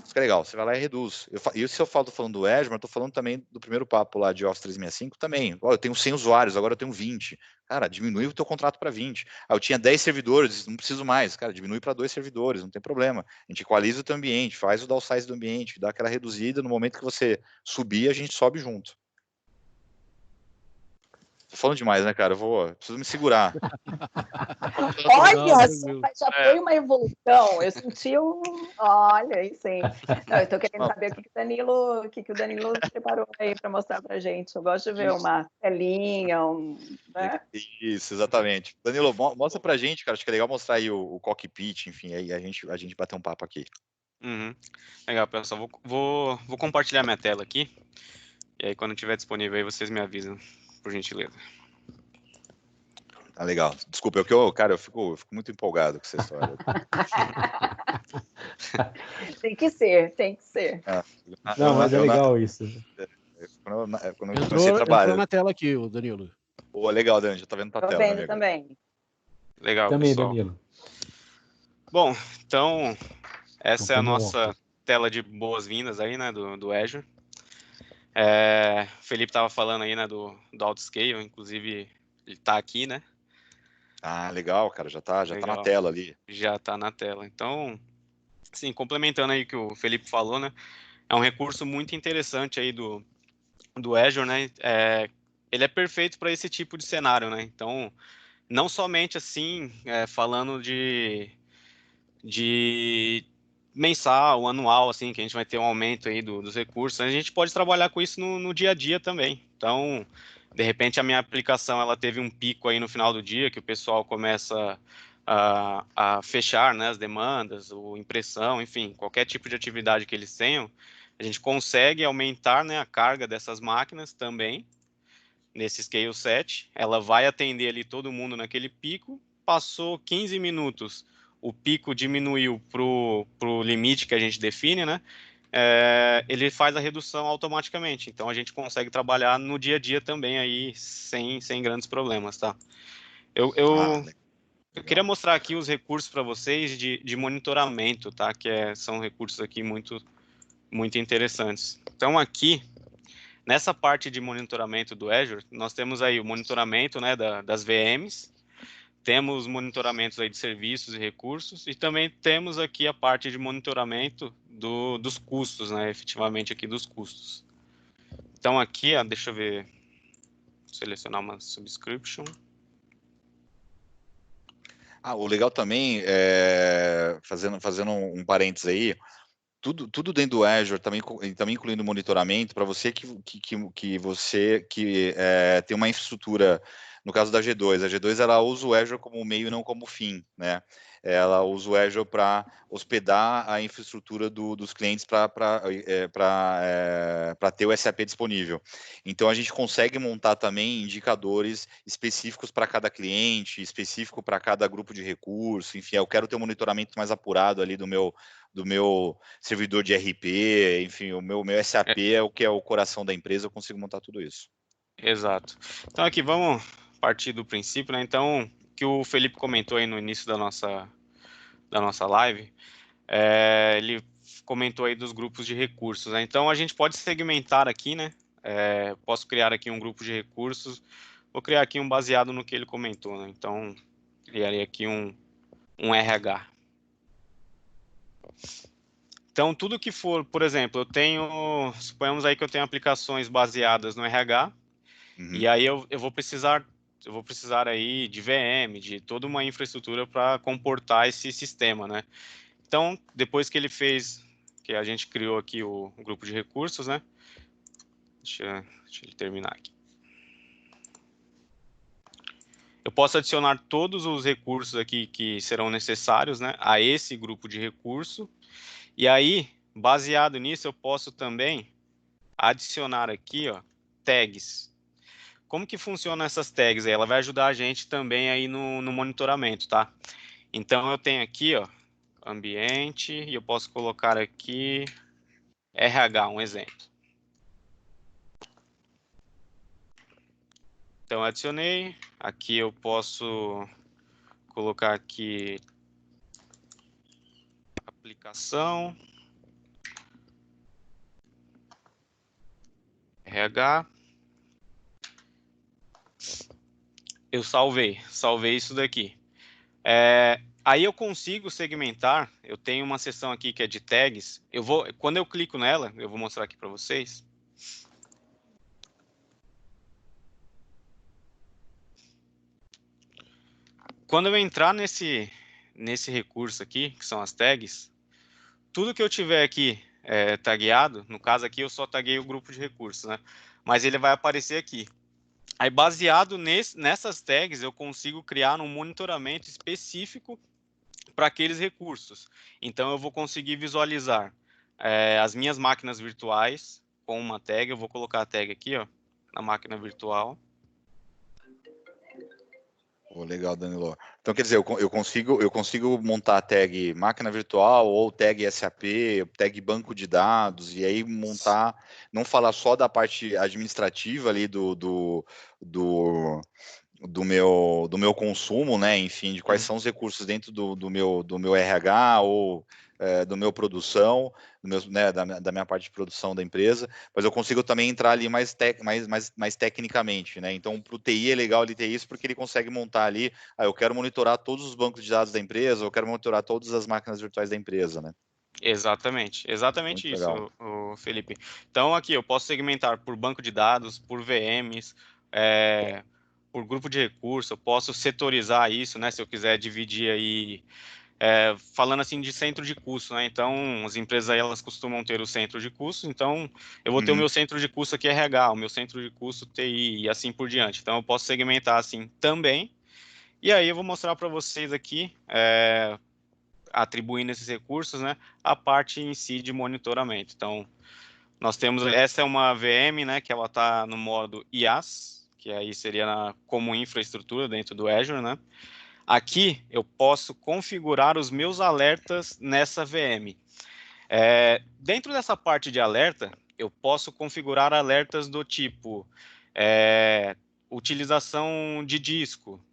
Isso que é legal, você vai lá e reduz. E se eu tô falando do Azure, mas eu tô falando também do primeiro papo lá de Office 365 também. Eu tenho 100 usuários, agora eu tenho 20. Cara, diminui o teu contrato para 20. Eu tinha 10 servidores, não preciso mais. Cara, diminui para 2 servidores, não tem problema. A gente equaliza o teu ambiente, faz o downsize do ambiente, dá aquela reduzida. No momento que você subir, a gente sobe junto. Tô falando demais, né, cara? Preciso me segurar. Olha, Não, já foi uma evolução. Eu senti um. Olha, aí sim. Não, eu estou querendo saber o que o Danilo preparou aí para mostrar para gente. Eu gosto de ver uma telinha, né? Isso, exatamente. Danilo, mostra pra gente, cara. Acho que é legal mostrar aí o cockpit, enfim, aí a gente bater um papo aqui. Uhum. Legal, pessoal. Vou compartilhar minha tela aqui. E aí, quando estiver disponível aí, vocês me avisam, por gentileza. Tá legal. Desculpa, cara, eu fico muito empolgado com essa história. Tem que ser, tem que ser. Não, mas é legal isso. Quando eu comecei a entrou trabalhar. na tela aqui, o Danilo. Pô, legal, Dani, já tá vendo tua Estou tela, vendo meu amigo. também. Legal, Também, pessoal. Danilo. Bom, então, essa é a Então, nossa tela de boas-vindas aí, né, do Azure. Felipe estava falando aí, né, do Autoscale, inclusive ele está aqui, né? Ah, legal, cara, já tá na Legal. tela ali. Já está na tela. Então, assim, complementando aí o que o Felipe falou, né? É um recurso muito interessante aí do Azure, né? Ele é perfeito para esse tipo de cenário, né? Então, não somente assim, falando de mensal, anual, assim, que a gente vai ter um aumento aí dos recursos, a gente pode trabalhar com isso no dia a dia também. Então, de repente, a minha aplicação ela teve um pico aí no final do dia, que o pessoal começa a fechar, né, as demandas, ou impressão, enfim, qualquer tipo de atividade que eles tenham, a gente consegue aumentar, né, a carga dessas máquinas também, nesse Scale 7, ela vai atender ali todo mundo naquele pico, passou 15 minutos, o pico diminuiu para o limite que a gente define, né? Ele faz a redução automaticamente, então a gente consegue trabalhar no dia a dia também aí, sem grandes problemas, tá? Eu queria mostrar aqui os recursos para vocês de monitoramento, tá? Que são recursos aqui muito, muito interessantes. Então aqui, nessa parte de monitoramento do Azure, nós temos aí o monitoramento, né, das VMs, temos monitoramentos aí de serviços e recursos, e também temos aqui a parte de monitoramento dos custos, né, efetivamente aqui dos custos. Então aqui, ó, deixa eu ver, selecionar uma subscription. O legal também, fazendo um parênteses aí, tudo dentro do Azure, também incluindo monitoramento, para você que tem uma infraestrutura, no caso da G2, a G2 ela usa o Azure como meio e não como fim, né? Ela usa o Azure para hospedar a infraestrutura dos clientes para ter o SAP disponível. Então a gente consegue montar também indicadores específicos para cada cliente, específico para cada grupo de recurso, enfim, eu quero ter um monitoramento mais apurado ali do meu servidor de RP, enfim, o meu SAP é o que é o coração da empresa, eu consigo montar tudo isso. Exato. Então aqui vamos partir do princípio, né? Então, o que o Felipe comentou aí no início da nossa live, ele comentou aí dos grupos de recursos, né? Então a gente pode segmentar aqui, né? Posso criar aqui um grupo de recursos, vou criar aqui um baseado no que ele comentou, né? Então, criarei aqui um RH. Então, tudo que for, por exemplo, suponhamos aí que eu tenho aplicações baseadas no RH, e aí eu vou precisar aí de VM, de toda uma infraestrutura para comportar esse sistema, né? Então, depois que que a gente criou aqui o grupo de recursos, né? Deixa ele terminar aqui. Eu posso adicionar todos os recursos aqui que serão necessários, né, a esse grupo de recurso. E aí, baseado nisso, eu posso também adicionar aqui, ó, tags. Como que funcionam essas tags aí? Ela vai ajudar a gente também aí no monitoramento, tá? Então, eu tenho aqui, ó, ambiente, e eu posso colocar aqui RH, um exemplo. Então, adicionei. Aqui eu posso colocar aqui aplicação, RH. Eu salvei isso daqui. Aí eu consigo segmentar, eu tenho uma seção aqui que é de tags, quando eu clico nela, eu vou mostrar aqui para vocês. quando eu entrar nesse recurso aqui, que são as tags, tudo que eu tiver aqui tagueado, no caso aqui eu só taguei o grupo de recursos, né? Mas ele vai aparecer aqui. Aí, baseado nessas tags, eu consigo criar um monitoramento específico para aqueles recursos. Então, eu vou conseguir visualizar as minhas máquinas virtuais com uma tag. Eu vou colocar a tag aqui, ó, na máquina virtual. Legal, Danilo. Então, quer dizer, eu consigo montar a tag máquina virtual ou tag SAP, tag banco de dados, e aí montar, não falar só da parte administrativa ali do meu consumo, né? Enfim, de quais são os recursos dentro do meu RH ou do meu produção, né, da minha parte de produção da empresa, mas eu consigo também entrar ali mais tecnicamente, né? Então, para o TI é legal ele ter isso porque ele consegue montar ali, eu quero monitorar todos os bancos de dados da empresa, eu quero monitorar todas as máquinas virtuais da empresa, né? Exatamente Muito isso, legal. Felipe. Então, aqui eu posso segmentar por banco de dados, por VMs, por grupo de recurso, eu posso setorizar isso, né? Se eu quiser dividir aí, falando assim de centro de custo, né? Então, as empresas aí, elas costumam ter o centro de custo, então eu vou ter o meu centro de custo aqui RH, o meu centro de custo TI e assim por diante. Então, eu posso segmentar assim também. E aí eu vou mostrar para vocês aqui, atribuindo esses recursos, né, a parte em si de monitoramento. Então, nós temos, essa é uma VM, né, que ela está no modo IaaS, que aí seria como infraestrutura dentro do Azure, né. Aqui eu posso configurar os meus alertas nessa VM. Dentro dessa parte de alerta, eu posso configurar alertas do tipo utilização de disco,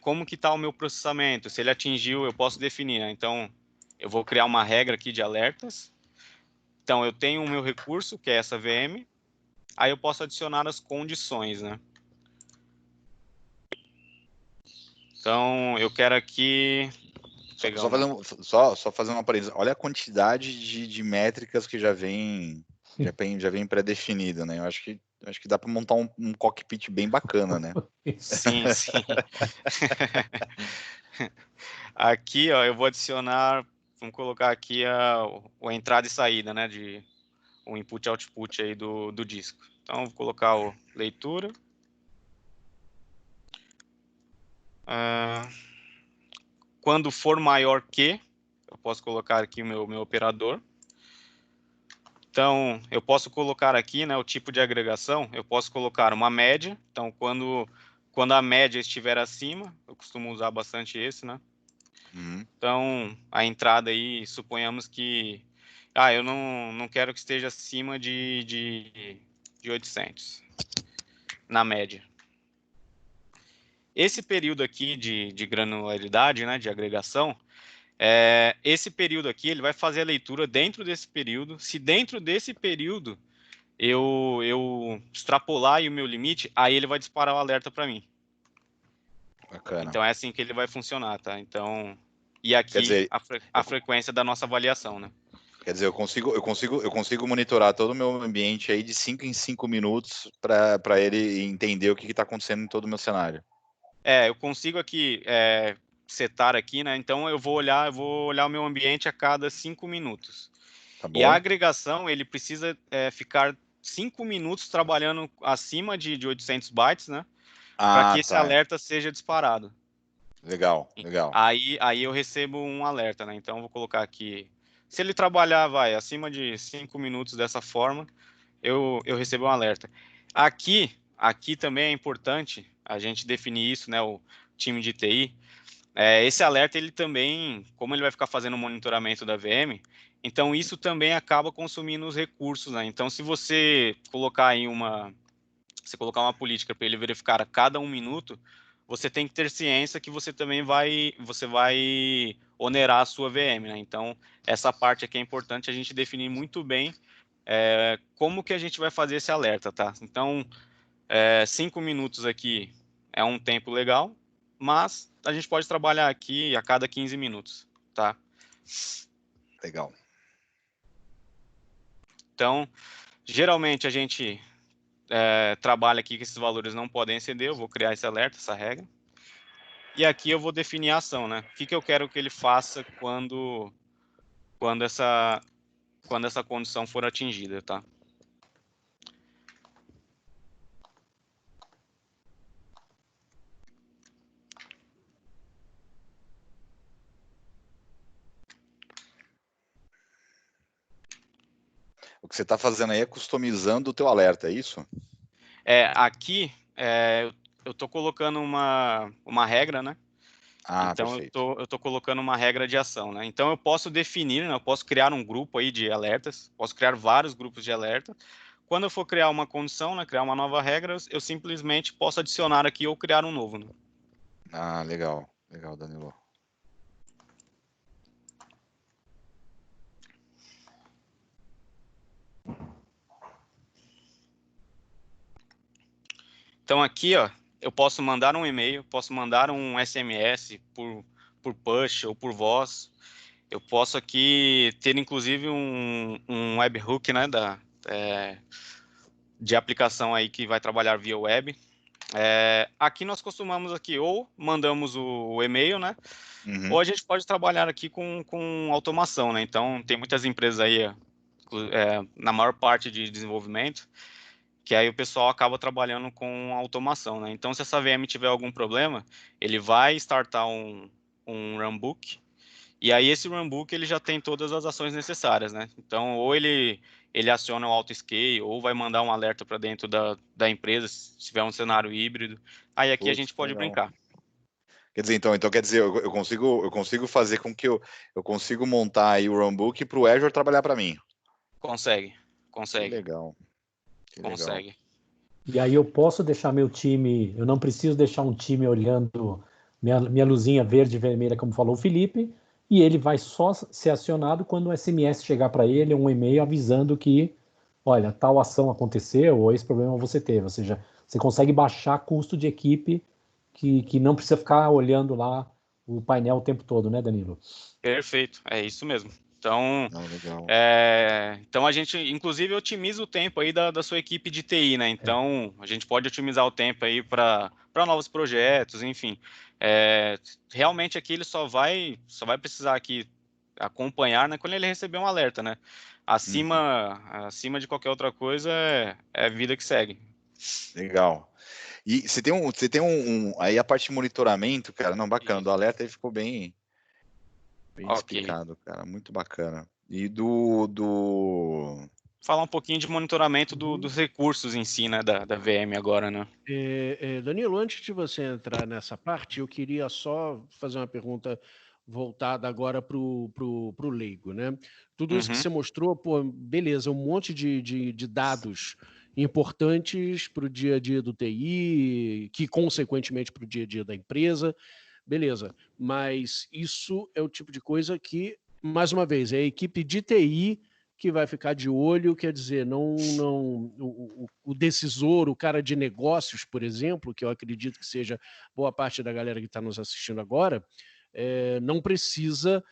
como que está o meu processamento, se ele atingiu, eu posso definir, né? Então, eu vou criar uma regra aqui de alertas. Então, eu tenho o meu recurso, que é essa VM, aí eu posso adicionar as condições, né? Então, eu quero aqui pegar Só fazer uma parêntese. Olha a quantidade de métricas que já vem pré-definido, né? Eu acho que dá para montar um cockpit bem bacana, né? Sim, sim. Aqui, ó, eu vou adicionar, vamos colocar aqui a entrada e saída, né, o input e output aí do disco. Então, vou colocar o leitura. Quando for maior que, eu posso colocar aqui o meu operador. Então, eu posso colocar aqui, né, o tipo de agregação, eu posso colocar uma média. Então, quando a média estiver acima, eu costumo usar bastante esse, né? Então, a entrada aí, suponhamos que eu não quero que esteja acima de 800, na média. Esse período aqui de granularidade, né, de agregação, esse período aqui, ele vai fazer a leitura dentro desse período. Se dentro desse período eu extrapolar o meu limite, aí ele vai disparar o alerta para mim. Bacana. Então, é assim que ele vai funcionar, tá? Então, e aqui dizer, a frequência da nossa avaliação, né? Quer dizer, eu consigo monitorar todo o meu ambiente aí de 5 em 5 minutos para ele entender o que está acontecendo em todo o meu cenário. Eu consigo aqui setar aqui, né? Então eu vou olhar o meu ambiente a cada 5 minutos. Tá bom? E a agregação, ele precisa ficar 5 minutos trabalhando acima de 800 bytes, né? Para que esse alerta seja disparado. Legal. Aí eu recebo um alerta, né? Então eu vou colocar aqui, se ele trabalhar, acima de 5 minutos dessa forma, eu recebo um alerta. Aqui também é importante a gente definir isso, né? O time de TI. Esse alerta, ele também, como ele vai ficar fazendo o monitoramento da VM, então isso também acaba consumindo os recursos, né? Então, se você colocar aí uma política para ele verificar a cada 1 minuto, você tem que ter ciência que você também vai onerar a sua VM, né? Então, essa parte aqui é importante a gente definir muito bem como que a gente vai fazer esse alerta, tá? Então, 5 minutos aqui é um tempo legal, mas a gente pode trabalhar aqui a cada 15 minutos, tá? Legal. Então, geralmente a gente trabalha aqui que esses valores não podem exceder, eu vou criar esse alerta, essa regra. E aqui eu vou definir a ação, né? O que eu quero que ele faça quando essa condição for atingida, tá? O que você está fazendo aí é customizando o teu alerta, é isso? Aqui eu estou colocando uma regra, né? Ah, Então perfeito. eu tô colocando uma regra de ação, né? Então eu posso definir, né? Eu posso criar um grupo aí de alertas, posso criar vários grupos de alerta. Quando eu for criar uma condição, né? Criar uma nova regra, eu simplesmente posso adicionar aqui ou criar um novo, né? Ah, legal. Legal, Danilo. Então aqui, ó, eu posso mandar um e-mail, posso mandar um SMS por push ou por voz. Eu posso aqui ter inclusive um webhook, né, de aplicação aí que vai trabalhar via web. Aqui nós costumamos aqui ou mandamos o e-mail, né, ou a gente pode trabalhar aqui com automação, né. Então tem muitas empresas aí, na maior parte de desenvolvimento, que aí o pessoal acaba trabalhando com automação, né. Então se essa VM tiver algum problema, ele vai startar um runbook, e aí esse runbook ele já tem todas as ações necessárias, né. Então ou ele aciona o auto-scale, ou vai mandar um alerta para dentro da empresa, se tiver um cenário híbrido. Aí aqui a Putz, gente pode legal. brincar. Quer dizer, então quer dizer, eu consigo fazer com que eu consigo montar aí o runbook para o Azure trabalhar para mim. Consegue, Que consegue, legal, que legal. consegue. E aí eu posso deixar meu time, eu não preciso deixar um time olhando minha luzinha verde e vermelha, como falou o Felipe, e ele vai só ser acionado quando um SMS chegar para ele, um e-mail avisando que, olha, tal ação aconteceu ou esse problema você teve. Ou seja, você consegue baixar custo de equipe que não precisa ficar olhando lá o painel o tempo todo, né, Danilo? Perfeito, é isso mesmo. Então, Não, legal. então a gente, inclusive, otimiza o tempo aí da sua equipe de TI, né? Então, a gente pode otimizar o tempo aí para novos projetos, enfim. Realmente aqui ele só vai precisar aqui acompanhar, né, quando ele receber um alerta, né? Acima de qualquer outra coisa é vida que segue. Legal. E você tem aí a parte de monitoramento, cara, não, bacana, do alerta aí ficou bem Ok. explicado, cara, muito bacana. E Falar um pouquinho de monitoramento dos recursos em si, né, da VM agora, né? Danilo, antes de você entrar nessa parte, eu queria só fazer uma pergunta voltada agora para o leigo, né? Tudo isso que Uhum. você mostrou, pô, beleza, um monte de dados importantes para o dia a dia do TI, que consequentemente para o dia a dia da empresa, beleza. Mas isso é o tipo de coisa que, mais uma vez, é a equipe de TI que vai ficar de olho, quer dizer, o decisor, o cara de negócios, por exemplo, que eu acredito que seja boa parte da galera que está nos assistindo agora, não precisa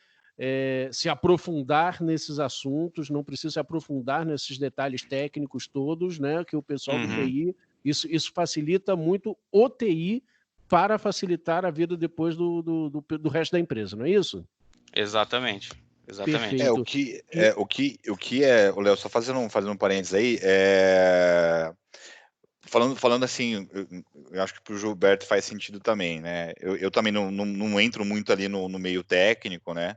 se aprofundar nesses assuntos, não precisa se aprofundar nesses detalhes técnicos todos, né? Que o pessoal do Uhum. TI, isso facilita muito o TI para facilitar a vida depois do resto da empresa, não é isso? Exatamente. Exatamente. o Perfeito. que E o Léo, só fazendo um parênteses aí, falando assim, eu acho que para o Gilberto faz sentido também, né? Eu também não entro muito ali no meio técnico, né?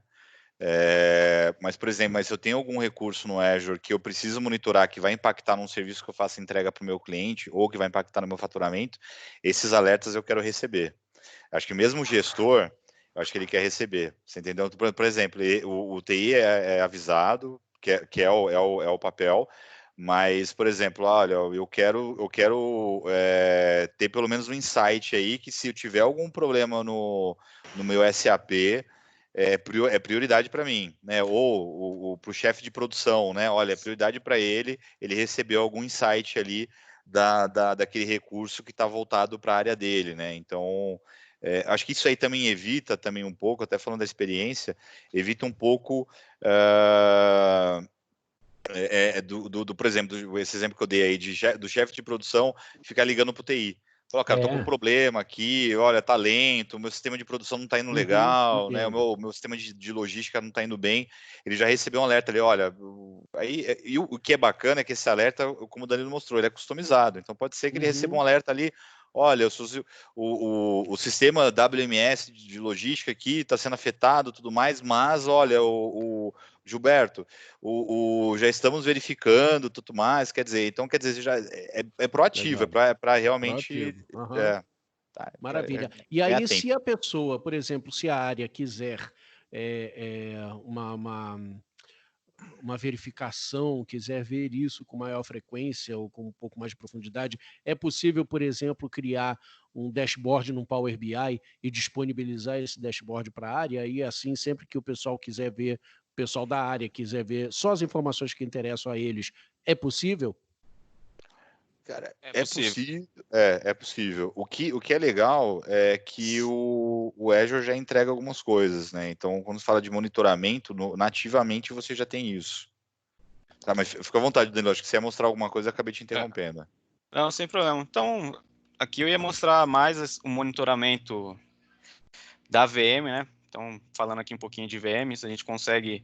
Mas, por exemplo, se eu tenho algum recurso no Azure que eu preciso monitorar, que vai impactar num serviço que eu faço entrega para o meu cliente, ou que vai impactar no meu faturamento, esses alertas eu quero receber. Acho que mesmo o gestor, eu acho que ele quer receber. Você entendeu? Por exemplo, o TI é avisado, que é o papel, mas, por exemplo, olha, eu quero ter pelo menos um insight aí que se eu tiver algum problema no meu SAP, é prioridade para mim, né? Ou para o chefe de produção, né? Olha, é prioridade para ele recebeu algum insight ali daquele recurso que está voltado para a área dele, né? Então, acho que isso aí também evita também um pouco, até falando da experiência, evita um pouco por exemplo, esse exemplo que eu dei aí do chefe de produção ficar ligando para o TI. Fala, cara, tô com um problema aqui, olha, tá lento, o meu sistema de produção não tá indo legal, né? O meu sistema de logística não tá indo bem. Ele já recebeu um alerta ali, olha, aí, e o que é bacana é que esse alerta, como o Danilo mostrou, ele é customizado. Então pode ser que ele receba um alerta ali, olha, o sistema WMS de logística aqui está sendo afetado, tudo mais, mas olha, Gilberto, já estamos verificando, tudo mais, quer dizer, já é proativo, é para realmente Maravilha. E aí, se a pessoa, por exemplo, se a área quiser uma verificação, quiser ver isso com maior frequência ou com um pouco mais de profundidade, é possível, por exemplo, criar um dashboard no Power BI e disponibilizar esse dashboard para a área, e assim, sempre que o pessoal quiser ver, o pessoal da área quiser ver só as informações que interessam a eles, é possível? Cara, é possível. O que é legal é que o Azure já entrega algumas coisas, né? Então, quando se fala de monitoramento, nativamente você já tem isso. Tá, mas fica à vontade, Danilo. Acho que você ia mostrar alguma coisa, eu acabei te interrompendo. Não, sem problema. Então, aqui eu ia mostrar mais o monitoramento da VM, né? Então, falando aqui um pouquinho de VMs, a gente consegue,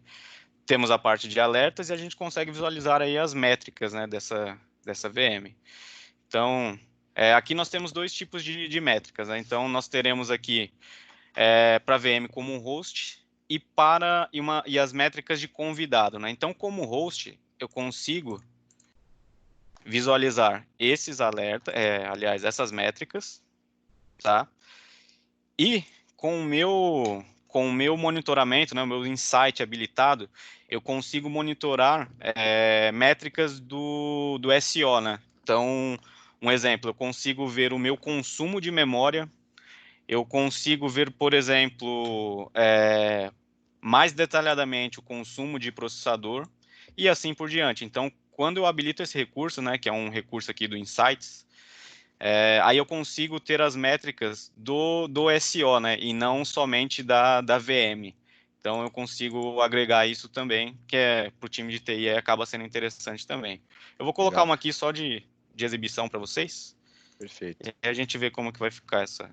temos a parte de alertas e a gente consegue visualizar aí as métricas, né, dessa VM. Então, aqui nós temos dois tipos de métricas, né? Então, nós teremos aqui para VM como um host e as métricas de convidado, né? Então, como host, eu consigo visualizar esses alertas, aliás, essas métricas, tá? E com o meu monitoramento, né, o meu insight habilitado, eu consigo monitorar métricas do SO, né? Então, um exemplo, eu consigo ver o meu consumo de memória, eu consigo ver, por exemplo, mais detalhadamente o consumo de processador e assim por diante. Então, quando eu habilito esse recurso, né, que é um recurso aqui do Insights, aí eu consigo ter as métricas do SO, né, e não somente da VM. Então, eu consigo agregar isso também, que para o time de TI acaba sendo interessante também. Eu vou colocar uma aqui só de exibição para vocês. Perfeito. E a gente vê como que vai ficar essa...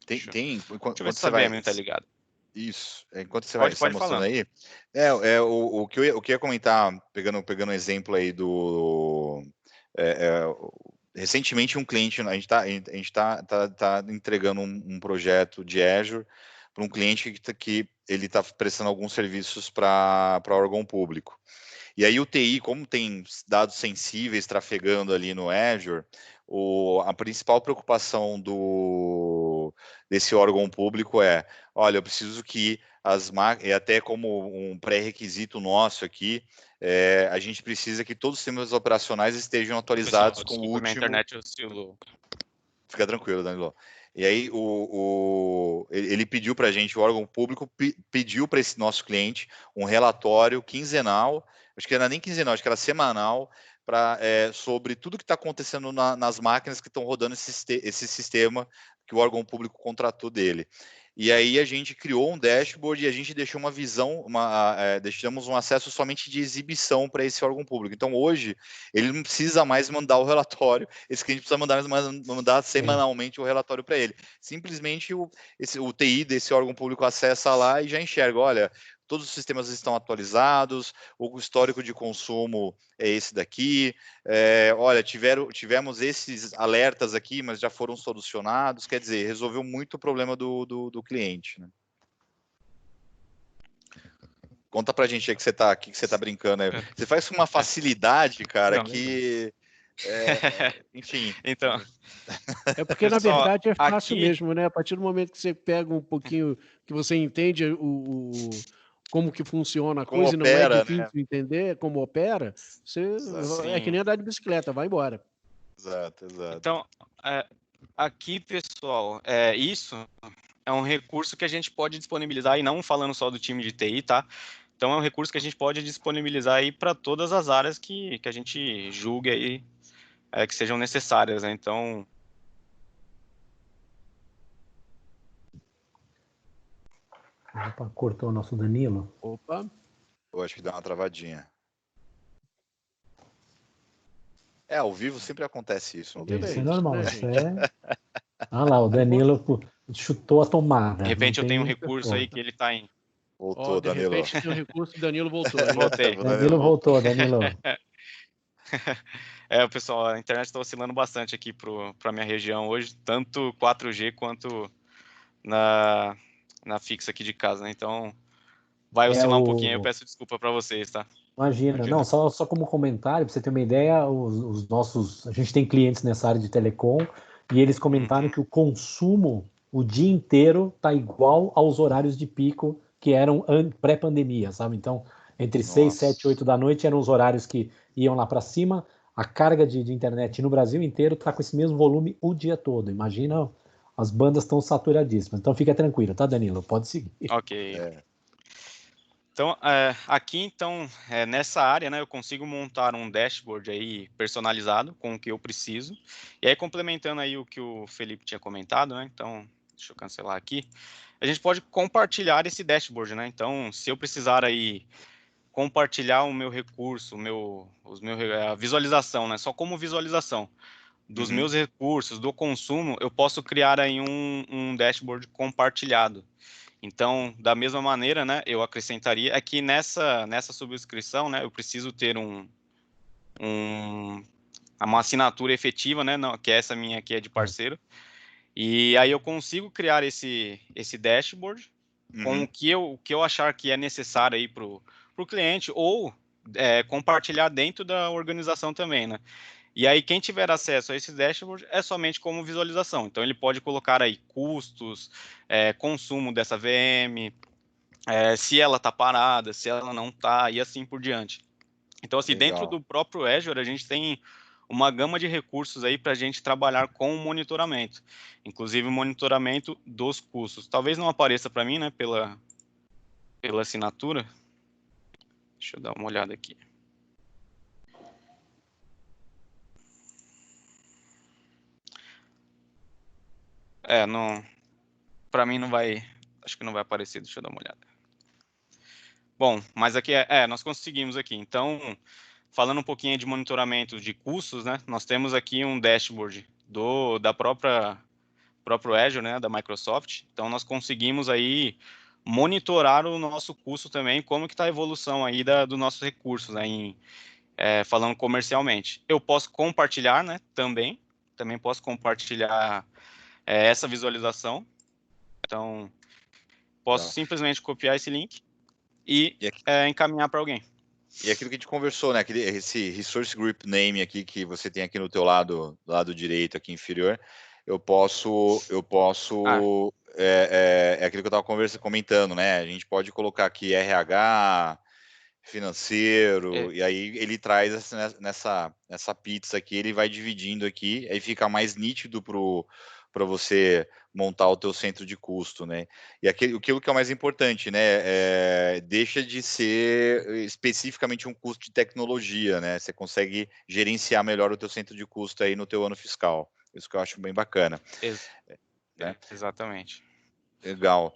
Deixa eu ver se essa VM está ligada. Isso. Enquanto você vai mostrando falar. aí, o que eu ia comentar, pegando um exemplo aí do... recentemente um cliente, a gente tá entregando um projeto de Azure para um cliente que ele está prestando alguns serviços para órgão público. E aí o TI, como tem dados sensíveis trafegando ali no Azure, a principal preocupação desse órgão público olha, eu preciso que e até como um pré-requisito nosso aqui, a gente precisa que todos os sistemas operacionais estejam atualizados com o último... Minha internet oscilou. Fica tranquilo, Danilo. E aí ele pediu para a gente, o órgão público pediu para esse nosso cliente um relatório quinzenal, acho que não era nem quinzenal, acho que era semanal, sobre tudo que está acontecendo nas máquinas que estão rodando esse sistema que o órgão público contratou dele. E aí a gente criou um dashboard e a gente deixou uma visão, deixamos um acesso somente de exibição para esse órgão público. Então hoje ele não precisa mais mandar o relatório, esse cliente precisa mandar semanalmente o relatório para ele. Simplesmente o TI desse órgão público acessa lá e já enxerga, olha, todos os sistemas estão atualizados, o histórico de consumo é esse daqui, olha, tivemos esses alertas aqui, mas já foram solucionados, quer dizer, resolveu muito o problema do cliente, né? Conta pra gente aí que você tá brincando aí. Você faz com uma facilidade, cara, Não, que... enfim. Então, É porque, na verdade, é fácil aqui... mesmo, né? A partir do momento que você pega um pouquinho, que você entende como que funciona a Como coisa, e não é opera, difícil né? entender como opera, é que nem andar de bicicleta, vai embora. Exato. Então, aqui, pessoal, isso é um recurso que a gente pode disponibilizar, e não falando só do time de TI, tá? Então, é um recurso que a gente pode disponibilizar aí para todas as áreas que a gente julgue aí que sejam necessárias, né? Então... Opa, cortou o nosso Danilo. Opa. Eu acho que dá uma travadinha. Ao vivo sempre acontece isso. Não tem Isso é jeito. normal. né, Isso Ah lá, o Danilo chutou a tomada. De repente eu não tem tenho um nem o que recurso for. aí que ele tá em. Voltou, de Danilo. repente tem um recurso, o Danilo voltou. Hein? Voltei. Danilo voltou, Danilo. O pessoal, a internet está oscilando bastante aqui para minha região hoje, tanto 4G quanto na fixa aqui de casa, né? Então vai oscilar um pouquinho aí, eu peço desculpa para vocês, tá? Imagina, não, só como comentário, para você ter uma ideia, os nossos, a gente tem clientes nessa área de telecom e eles comentaram que o consumo o dia inteiro tá igual aos horários de pico que eram pré-pandemia, sabe? Então, entre 6, 7, 8 da noite eram os horários que iam lá para cima. A carga de internet no Brasil inteiro tá com esse mesmo volume o dia todo. Imagina, as bandas estão saturadíssimas. Então, fica tranquilo, tá, Danilo? Pode seguir. Ok. Então, aqui, nessa área, né, eu consigo montar um dashboard aí personalizado com o que eu preciso. E aí, complementando aí o que o Felipe tinha comentado, né, então, deixa eu cancelar aqui. A gente pode compartilhar esse dashboard, né, então, se eu precisar aí compartilhar o meu recurso, a visualização, né, só como visualização dos meus recursos, do consumo, eu posso criar aí um dashboard compartilhado. Então, da mesma maneira, né, eu acrescentaria aqui nessa subscrição, né, eu preciso ter uma assinatura efetiva, né, que é essa minha aqui é de parceiro, e aí eu consigo criar esse dashboard com o que eu achar que é necessário aí para o cliente, ou compartilhar dentro da organização também, né. E aí, quem tiver acesso a esse dashboard é somente como visualização. Então, ele pode colocar aí custos, consumo dessa VM, se ela está parada, se ela não está, e assim por diante. Então, assim, dentro do próprio Azure, a gente tem uma gama de recursos aí para a gente trabalhar com o monitoramento. Inclusive, o monitoramento dos custos. Talvez não apareça para mim, né, pela assinatura. Deixa eu dar uma olhada aqui. Não, para mim não vai, acho que não vai aparecer, deixa eu dar uma olhada. Bom, mas aqui nós conseguimos aqui. Então, falando um pouquinho de monitoramento de custos, né, nós temos aqui um dashboard da próprio Azure, né, da Microsoft. Então, nós conseguimos aí monitorar o nosso custo também, como que está a evolução aí dos nossos recursos, né, falando comercialmente. Eu posso compartilhar, né, também posso compartilhar essa visualização. Então, posso simplesmente copiar esse link e encaminhar para alguém. E aquilo que a gente conversou, né? Esse Resource Group Name aqui que você tem aqui no teu lado direito, aqui inferior, eu posso é aquilo que eu estava comentando, né? A gente pode colocar aqui RH, financeiro, e aí ele traz nessa pizza aqui, ele vai dividindo aqui, aí fica mais nítido para você montar o teu centro de custo, né? E aquilo que é o mais importante, né? Deixa de ser especificamente um custo de tecnologia, né? Você consegue gerenciar melhor o teu centro de custo aí no teu ano fiscal. Isso que eu acho bem bacana. Né? Exatamente. Legal.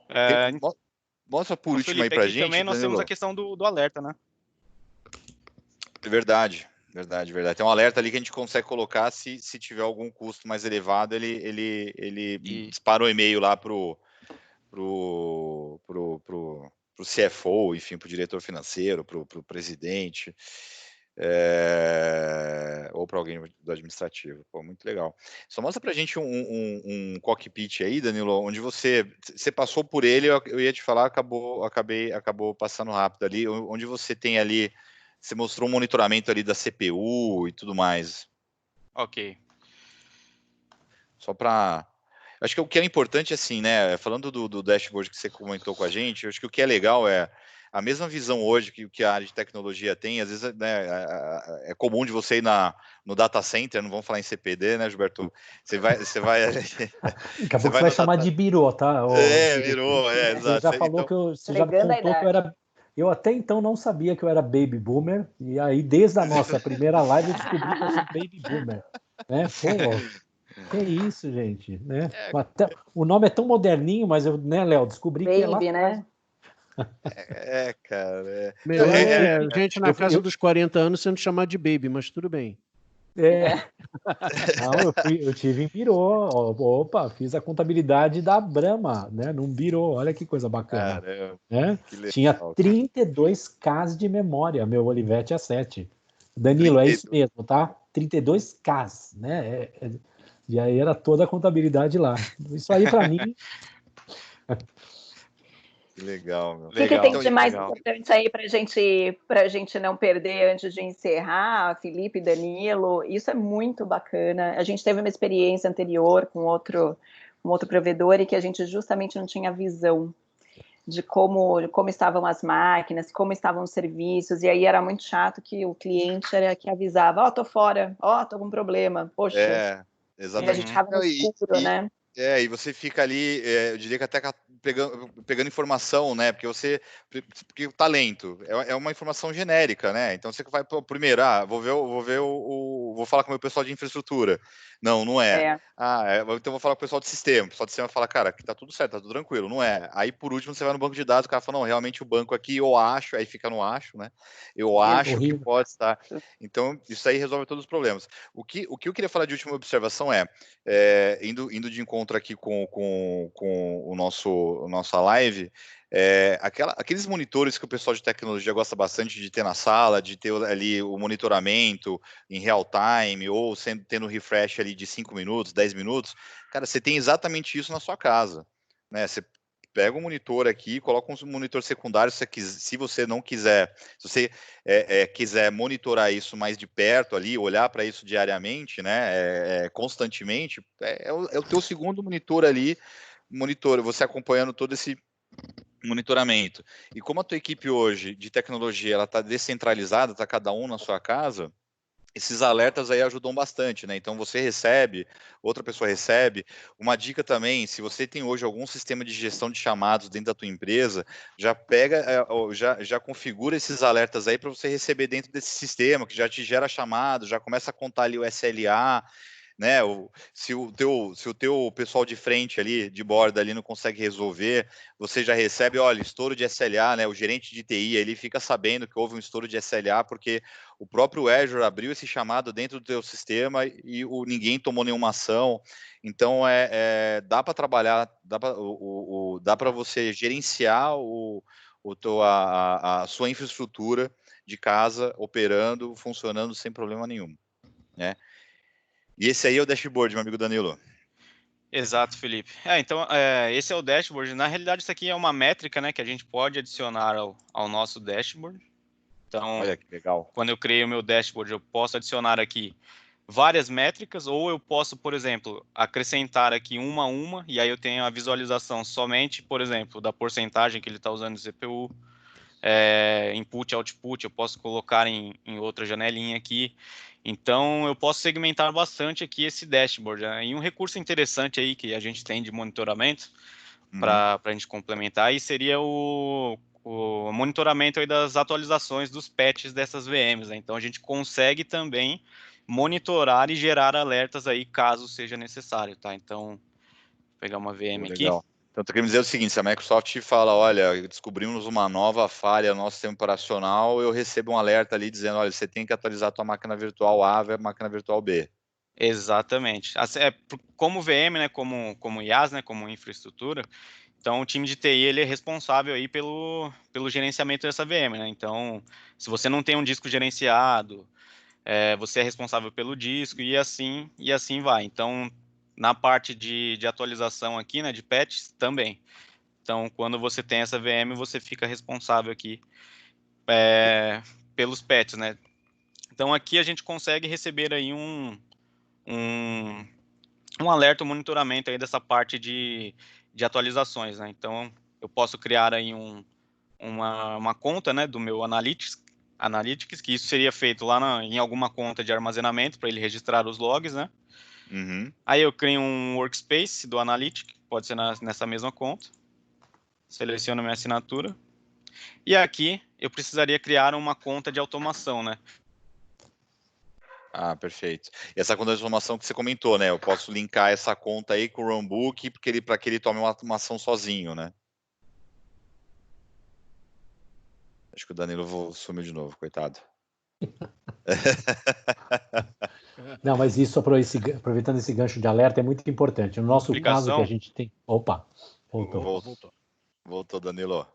Mostra por último aí pra gente, também nós temos a questão do alerta, né? Verdade. Tem um alerta ali que a gente consegue colocar se tiver algum custo mais elevado, ele dispara um e-mail lá pro CFO, enfim, pro diretor financeiro, pro presidente, ou para alguém do administrativo. Pô, muito legal. Só mostra pra gente um cockpit aí, Danilo, onde você passou por ele, eu ia te falar, acabou passando rápido ali, onde você tem ali. Você mostrou um monitoramento ali da CPU e tudo mais. Ok. Só para... Acho que o que é importante, assim, né? Falando do dashboard que você comentou com a gente, acho que o que é legal é a mesma visão hoje que a área de tecnologia tem. Às vezes, né, é comum de você ir no data center, não vamos falar em CPD, né, Gilberto? Você vai... Daqui a pouco você vai chamar de birô, tá? Virou, exato. Você já falou então... você já contou que eu era... Eu até então não sabia que eu era baby boomer, e aí desde a nossa primeira live eu descobri que eu sou baby boomer, né? Pô, que isso, gente, né? Até, o nome é tão moderninho, mas eu, né, Léo, descobri baby, que é lá né? Cara. Melhor gente na casa dos 40 anos sendo chamado de baby, mas tudo bem. Não, eu tive em birô. Opa, fiz a contabilidade da Brahma, né? Num birô. Olha que coisa bacana. Caramba, Né? que legal. Tinha 32Ks de memória, meu Olivetti A7. Danilo, 32. É isso mesmo, tá? 32Ks, né? E aí era toda a contabilidade lá. Isso aí, para mim... Que legal, meu. O que tem Então, de mais importante aí para a gente não perder antes de encerrar, Felipe, Danilo? Isso é muito bacana. A gente teve uma experiência anterior com outro provedor e que a gente justamente não tinha visão de como estavam as máquinas, como estavam os serviços, e aí era muito chato que o cliente era que avisava, tô fora, tô com problema, poxa. Exatamente. E a gente ficava no escuro, né? E você fica ali, eu diria que até pegando informação, né? Porque o talento é uma informação genérica, né? Então você vai primeiro, vou falar com o meu pessoal de infraestrutura. Não é. Então vou falar com o pessoal de sistema. O pessoal de sistema fala, cara, aqui tá tudo certo, tá tudo tranquilo, não é. Aí por último você vai no banco de dados, o cara fala, não, realmente o banco aqui eu acho, aí fica no acho, né? Eu acho que pode estar. Então isso aí resolve todos os problemas. O que eu queria falar de última observação indo de encontro aqui com o nossa live, aqueles monitores que o pessoal de tecnologia gosta bastante de ter na sala, de ter ali o monitoramento em real time, ou tendo refresh ali de 5 minutos, 10 minutos, cara, você tem exatamente isso na sua casa, né? Você pega um monitor aqui, coloca um monitor secundário, se você não quiser, se você quiser monitorar isso mais de perto ali, olhar para isso diariamente, né, constantemente, é o teu segundo monitor ali, você acompanhando todo esse monitoramento. E como a tua equipe hoje de tecnologia, ela está descentralizada, está cada um na sua casa, esses alertas aí ajudam bastante, né? Então você recebe, outra pessoa recebe. Uma dica também, se você tem hoje algum sistema de gestão de chamados dentro da tua empresa, já pega, já configura esses alertas aí para você receber dentro desse sistema, que já te gera chamado, já começa a contar ali o SLA, né? Se o teu pessoal de frente ali, de borda ali, não consegue resolver, você já recebe, olha, estouro de SLA, né? O gerente de TI ele fica sabendo que houve um estouro de SLA porque o próprio Azure abriu esse chamado dentro do teu sistema e ninguém tomou nenhuma ação. Então dá para trabalhar, dá para você gerenciar a sua infraestrutura de casa operando, funcionando sem problema nenhum, né? E esse aí é o dashboard, meu amigo Danilo. Exato, Felipe. Então, esse é o dashboard. Na realidade, isso aqui é uma métrica, né, que a gente pode adicionar ao nosso dashboard. Então, olha que legal. Quando eu criei o meu dashboard, eu posso adicionar aqui várias métricas, ou eu posso, por exemplo, acrescentar aqui uma a uma, e aí eu tenho a visualização somente, por exemplo, da porcentagem que ele está usando de CPU, input, output, eu posso colocar em outra janelinha aqui. Então, eu posso segmentar bastante aqui esse dashboard. Né? E um recurso interessante aí que a gente tem de monitoramento, para a gente complementar, aí seria o monitoramento aí das atualizações dos patches dessas VMs. Né? Então, a gente consegue também monitorar e gerar alertas aí, caso seja necessário. Tá? Então, vou pegar uma VM aqui. Legal. Então, tu quer dizer o seguinte, se a Microsoft fala, olha, descobrimos uma nova falha no nosso sistema operacional, eu recebo um alerta ali dizendo, olha, você tem que atualizar a tua máquina virtual A a máquina virtual B. Exatamente. Como VM, né, como IaaS, né, como infraestrutura, então o time de TI ele é responsável aí pelo gerenciamento dessa VM, né? Então, se você não tem um disco gerenciado, você é responsável pelo disco e assim vai. Então, na parte de atualização aqui, né, de patches, também. Então, quando você tem essa VM, você fica responsável aqui pelos patches, né? Então, aqui a gente consegue receber aí um alerta, um monitoramento aí dessa parte de atualizações, né? Então, eu posso criar aí uma conta, né, do meu Analytics, que isso seria feito lá em alguma conta de armazenamento para ele registrar os logs, né? Uhum. Aí eu crio um workspace do Analytics, pode ser nessa mesma conta. Seleciono minha assinatura. E aqui eu precisaria criar uma conta de automação, né? Ah, perfeito. E essa conta de automação que você comentou, né? Eu posso linkar essa conta aí com o Runbook para que ele tome uma ação sozinho, né? Acho que o Danilo sumiu de novo, coitado. Não, mas isso, aproveitando esse gancho de alerta, é muito importante. No nosso caso que a gente tem... Opa, Voltou, Danilo.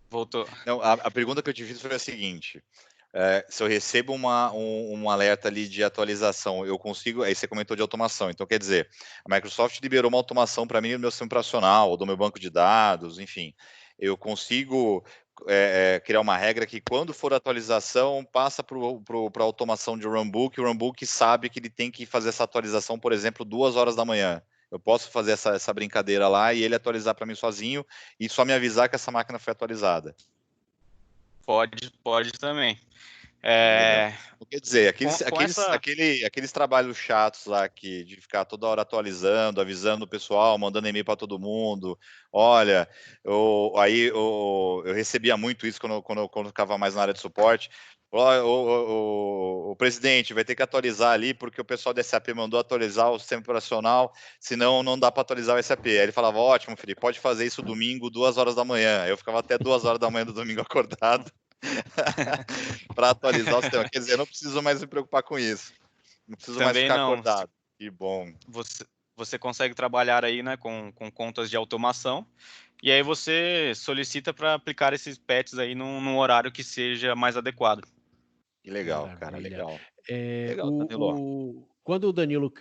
Voltou. Não, a pergunta que eu te fiz foi a seguinte: se eu recebo um alerta ali de atualização, eu consigo. Aí você comentou de automação, então quer dizer, a Microsoft liberou uma automação para mim no meu sistema operacional, ou do meu banco de dados, enfim. Eu consigo criar uma regra que quando for atualização, passa para a automação de runbook, o runbook sabe que ele tem que fazer essa atualização, por exemplo, 2 horas da manhã. Eu posso fazer essa brincadeira lá e ele atualizar para mim sozinho e só me avisar que essa máquina foi atualizada. Pode também. Quer dizer, aqueles trabalhos chatos lá de ficar toda hora atualizando, avisando o pessoal, mandando e-mail para todo mundo. Olha, eu recebia muito isso quando eu ficava mais na área de suporte. O presidente vai ter que atualizar ali porque o pessoal da SAP mandou atualizar o sistema operacional, senão não dá para atualizar o SAP. Aí ele falava, ótimo, Felipe, pode fazer isso domingo, 2 horas da manhã. Eu ficava até 2 horas da manhã do domingo acordado para atualizar o sistema. Quer dizer, eu não preciso mais me preocupar com isso. Não preciso Também mais ficar não. acordado. Que bom. Você consegue trabalhar aí, né, com contas de automação, e aí você solicita para aplicar esses patches aí num horário que seja mais adequado. Que legal, Maravilha. cara, legal. Legal, Danilo. Quando o Danilo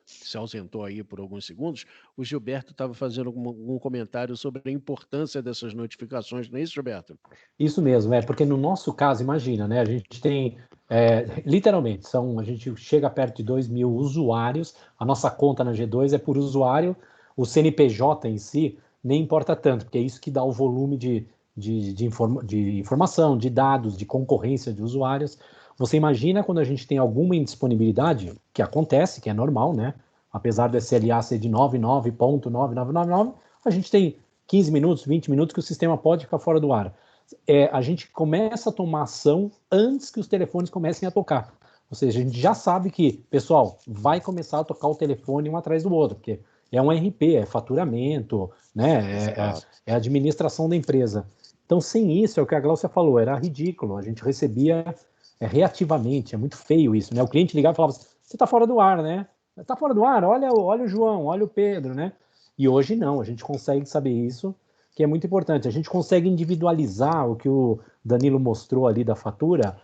se ausentou aí por alguns segundos, o Gilberto estava fazendo algum comentário sobre a importância dessas notificações, não é isso, Gilberto? Isso mesmo, porque no nosso caso, imagina, né? A gente tem, literalmente, a gente chega perto de 2.000 usuários, a nossa conta na G2 é por usuário, o CNPJ em si nem importa tanto, porque é isso que dá o volume de informação, de dados, de concorrência de usuários. Você imagina quando a gente tem alguma indisponibilidade, que acontece, que é normal, né? Apesar do SLA ser de 99.9999, a gente tem 15 minutos, 20 minutos que o sistema pode ficar fora do ar. A gente começa a tomar ação antes que os telefones comecem a tocar. Ou seja, a gente já sabe que, pessoal, vai começar a tocar o telefone um atrás do outro, porque é um RP, é faturamento, né? É a administração da empresa. Então, sem isso, é o que a Glaucia falou, era ridículo. A gente recebia reativamente, é muito feio isso, né? O cliente ligava e falava, você está fora do ar, né? Está fora do ar, olha o João, olha o Pedro, né? E hoje não, a gente consegue saber isso, que é muito importante. A gente consegue individualizar o que o Danilo mostrou ali da fatura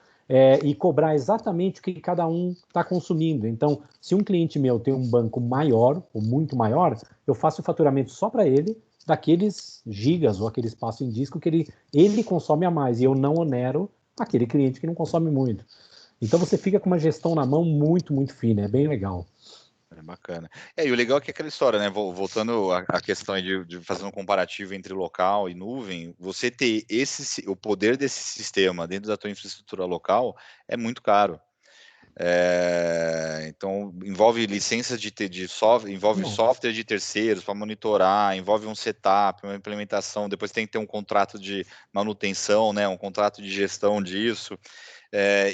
e cobrar exatamente o que cada um está consumindo. Então, se um cliente meu tem um banco maior, ou muito maior, eu faço o faturamento só para ele, daqueles gigas ou aquele espaço em disco que ele consome a mais, e eu não onero aquele cliente que não consome muito. Então você fica com uma gestão na mão muito, muito fina, é bem legal. É bacana. E o legal é que é aquela história, né? Voltando à questão de fazer um comparativo entre local e nuvem, você ter o poder desse sistema dentro da tua infraestrutura local é muito caro. Então envolve licenças envolve software de terceiros para monitorar, envolve um setup, uma implementação, depois tem que ter um contrato de manutenção, né? Um contrato de gestão disso.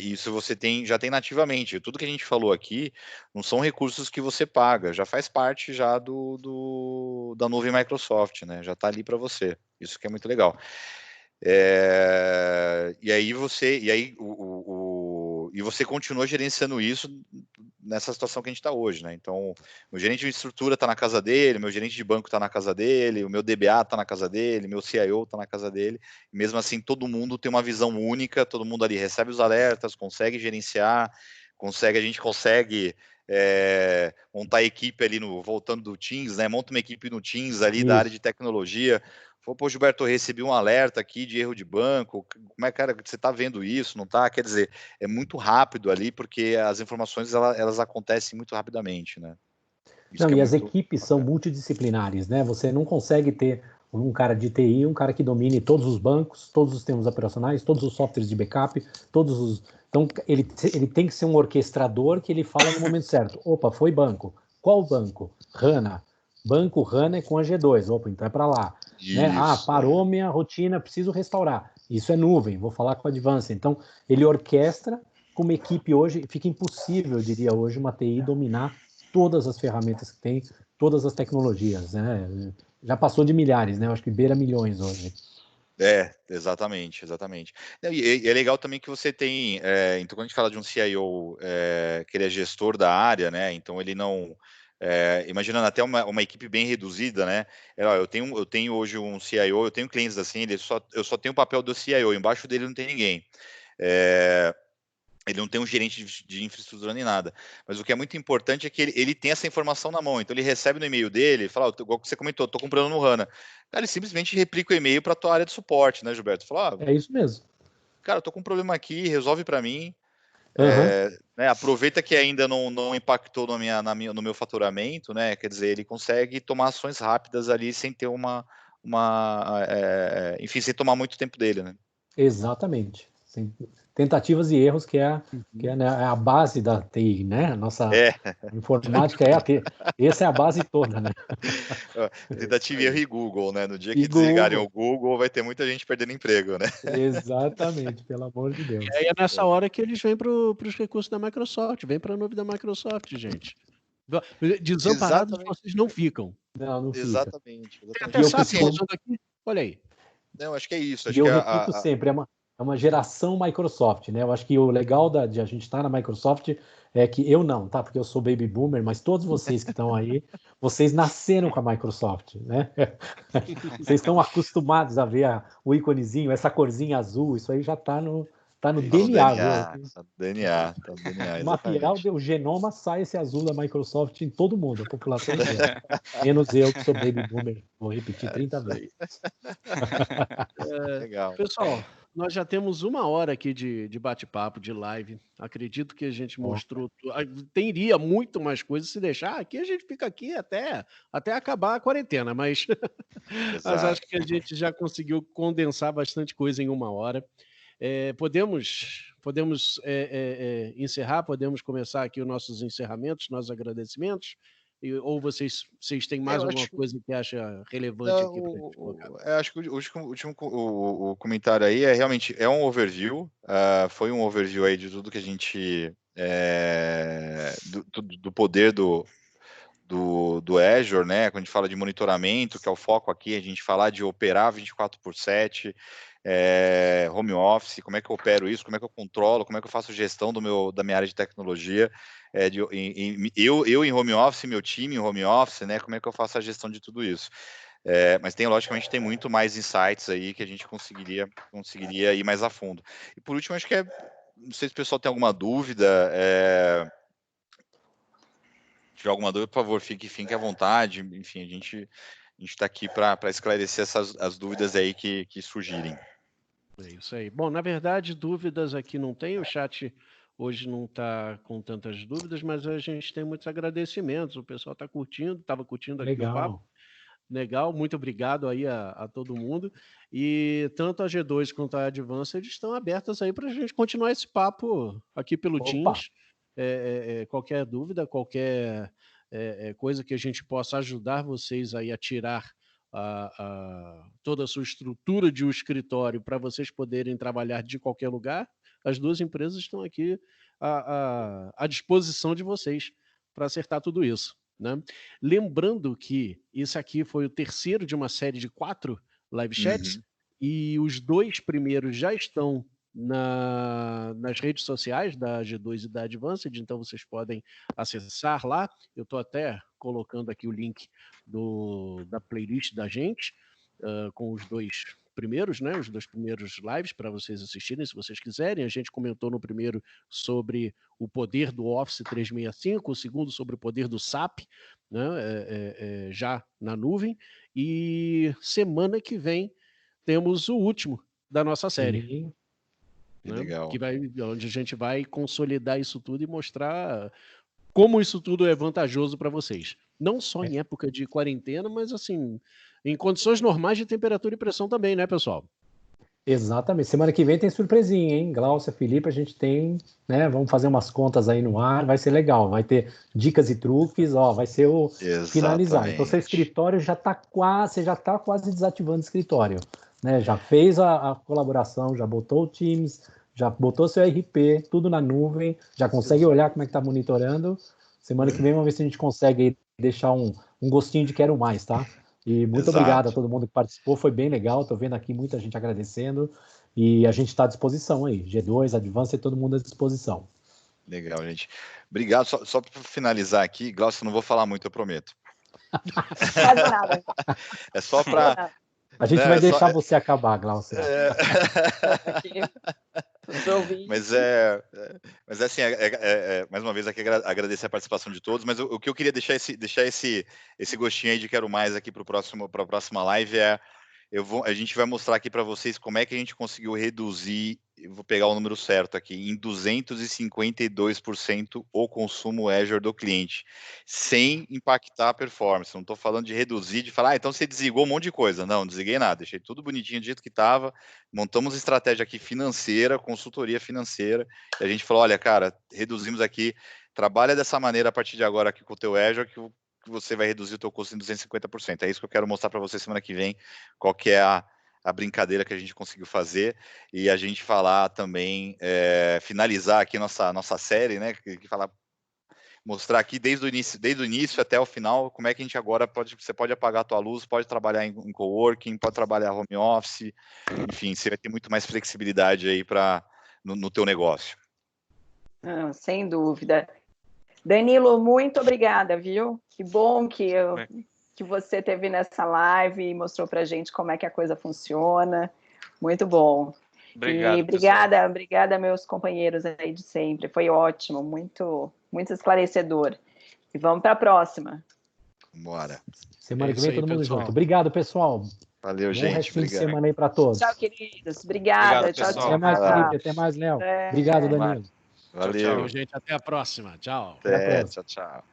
Isso você já tem nativamente. Tudo que a gente falou aqui não são recursos que você paga, já faz parte já da nuvem Microsoft, né? Já está ali para você. Isso que é muito legal. E você continua gerenciando isso nessa situação que a gente está hoje, né? Então, o gerente de estrutura está na casa dele, meu gerente de banco está na casa dele, o meu DBA está na casa dele, meu CIO está na casa dele. E mesmo assim, todo mundo tem uma visão única, todo mundo ali recebe os alertas, consegue gerenciar, a gente consegue montar a equipe ali voltando do Teams, né? Monta uma equipe no Teams ali da área de tecnologia. Falou, pô, Gilberto, eu recebi um alerta aqui de erro de banco, como é, cara, você está vendo isso, não está? Quer dizer, é muito rápido ali, porque as informações, elas acontecem muito rapidamente, né? Não, e as equipes são multidisciplinares, né? Você não consegue ter um cara de TI, um cara que domine todos os bancos, todos os sistemas operacionais, todos os softwares de backup, Então, ele tem que ser um orquestrador que ele fala no momento certo. Opa, foi banco. Qual banco? HANA. Banco HANA é com a G2. Opa, então é para lá. Né? Parou minha rotina, preciso restaurar. Isso é nuvem, vou falar com a Advance. Então, ele orquestra com uma equipe hoje, fica impossível, eu diria hoje, uma TI dominar todas as ferramentas que tem, todas as tecnologias, né? Já passou de milhares, né? Eu acho que beira milhões hoje. Exatamente. E é legal também que você tem, então quando a gente fala de um CIO que ele é gestor da área, né, então ele não, imaginando até uma equipe bem reduzida, né, eu tenho hoje um CIO, eu tenho clientes assim, eu só tenho o papel do CIO, embaixo dele não tem ninguém. Ele não tem um gerente de infraestrutura nem nada. Mas o que é muito importante é que ele tem essa informação na mão. Então, ele recebe no e-mail dele, fala, igual que você comentou, estou comprando no HANA. Cara, ele simplesmente replica o e-mail para a tua área de suporte, né, Gilberto? Fala, É isso mesmo. cara, eu estou com um problema aqui, resolve para mim. Uhum. Né, aproveita que ainda não impactou no meu faturamento, né? Quer dizer, ele consegue tomar ações rápidas ali sem ter enfim, sem tomar muito tempo dele, né? Exatamente. Tentativas e erros que é né, a base da TI, né? A nossa informática essa é a base toda, né? Tentativa e erro e Google, né? No dia E que desligarem Google. o Google, vai ter muita gente perdendo emprego, né? Exatamente, pelo amor de Deus. E aí é nessa hora que eles vêm para os recursos da Microsoft, vem para a nuvem da Microsoft, gente. Desamparados vocês não ficam. Não fica. Exatamente. Tem até SAP rodando aqui, olha aí. Não, acho que é isso. E eu repito sempre, é uma geração Microsoft, né? Eu acho que o legal de a gente estar na Microsoft é que eu não, tá? Porque eu sou baby boomer, mas todos vocês que estão aí, vocês nasceram com a Microsoft, né? Vocês estão acostumados a ver o íconezinho, essa corzinha azul, isso aí já está no DNA, viu? DNA, Mapear o genoma, sai esse azul da Microsoft em todo mundo, a população inteira. Menos eu, que sou baby boomer, vou repetir 30 vezes. Legal. Pessoal, nós já temos 1 hora aqui de bate-papo, de live. Acredito que a gente mostrou. Teria muito mais coisas se deixar. Aqui a gente fica aqui até acabar a quarentena, mas acho que a gente já conseguiu condensar bastante coisa em 1 hora. Podemos encerrar, podemos começar aqui os nossos encerramentos, nossos agradecimentos, ou vocês têm mais alguma coisa que acha relevante aqui para a gente colocar? Acho que o último o comentário aí realmente um overview, foi um overview aí de tudo que a gente, do poder do Azure, né? Quando a gente fala de monitoramento, que é o foco aqui, a gente falar de operar 24/7, home office, como é que eu opero isso, como é que eu controlo, como é que eu faço gestão da minha área de tecnologia, eu em home office, meu time em home office, né? Como é que eu faço a gestão de tudo isso? Mas logicamente tem muito mais insights aí que a gente conseguiria ir mais a fundo. E por último, acho que não sei se o pessoal tem alguma dúvida, se tiver alguma dúvida, por favor, fique à vontade. Enfim, a gente está aqui para esclarecer as dúvidas aí que surgirem. É isso aí. Bom, na verdade, dúvidas aqui não tem, o chat hoje não está com tantas dúvidas, mas a gente tem muitos agradecimentos, o pessoal está curtindo, estava curtindo aqui o papo. Legal, muito obrigado aí a todo mundo. E tanto a G2 quanto a Advanced estão abertas aí para a gente continuar esse papo aqui pelo Teams. Qualquer dúvida, qualquer coisa que a gente possa ajudar vocês aí a tirar toda a sua estrutura de um escritório para vocês poderem trabalhar de qualquer lugar, as duas empresas estão aqui à disposição de vocês para acertar tudo isso. Né? Lembrando que isso aqui foi o terceiro de uma série de 4 live chats, e os 2 primeiros já estão nas redes sociais da G2 e da Advanced, então vocês podem acessar lá. Eu estou até colocando aqui o link da playlist da gente, com os 2 primeiros, né, os 2 primeiros lives para vocês assistirem, se vocês quiserem. A gente comentou no primeiro sobre o poder do Office 365, o segundo sobre o poder do SAP, né, já na nuvem, e semana que vem temos o último da nossa série. Né, legal. Onde a gente vai consolidar isso tudo e mostrar como isso tudo é vantajoso para vocês. Não só em época de quarentena, mas assim, em condições normais de temperatura e pressão também, né, pessoal? Exatamente. Semana que vem tem surpresinha, hein? Glaucia, Felipe, a gente tem, né? Vamos fazer umas contas aí no ar, vai ser legal. Vai ter dicas e truques, vai ser o finalizar. Então, seu escritório já está quase desativando o escritório, né? Já fez a colaboração, já botou o Teams, já botou seu RP, tudo na nuvem, já consegue olhar como é que está monitorando. Semana que vem vamos ver se a gente consegue deixar um gostinho de quero mais, tá? E muito Exato. obrigado a todo mundo que participou, foi bem legal, tô vendo aqui muita gente agradecendo, e a gente está à disposição aí, G2, Advance, todo mundo à disposição. Legal, gente. Obrigado. Só para finalizar aqui, Glaucio, eu não vou falar muito, eu prometo. Faz nada. É só para... A gente vai deixar você acabar, Glaucio. Mas assim, mais uma vez aqui agradecer a participação de todos, mas o que eu queria deixar esse gostinho aí de quero mais aqui para a próxima live a gente vai mostrar aqui para vocês como é que a gente conseguiu reduzir, eu vou pegar o número certo aqui, em 252% o consumo Azure do cliente, sem impactar a performance. Não estou falando de reduzir, de falar, então você desligou um monte de coisa. Não desliguei nada, deixei tudo bonitinho do jeito que estava, montamos estratégia aqui financeira, consultoria financeira, e a gente falou, olha, cara, reduzimos aqui, trabalha dessa maneira a partir de agora aqui com o teu Azure, que você vai reduzir o teu custo em 250%. É isso que eu quero mostrar para você semana que vem, qual que é a brincadeira que a gente conseguiu fazer, e a gente falar também, finalizar aqui nossa série, né, que falar, mostrar aqui desde o início até o final, como é que a gente agora você pode apagar a tua luz, pode trabalhar em coworking, pode trabalhar home office, enfim, você vai ter muito mais flexibilidade aí no teu negócio. Sem dúvida. Danilo, muito obrigada, viu? Que bom que você esteve nessa live e mostrou para a gente como é que a coisa funciona. Muito bom. Obrigado, e obrigada meus companheiros aí de sempre. Foi ótimo, muito, muito esclarecedor. E vamos para a próxima. Bora. Semana que vem todo mundo junto. Obrigado, pessoal. Valeu, gente. Bom restinho de semana aí para todos. Tchau, queridos. Obrigada. Tchau, tchau. Até mais, Felipe. Até mais, Léo. Obrigado, Danilo. Valeu, gente. Até a próxima. Tchau. Até, tchau.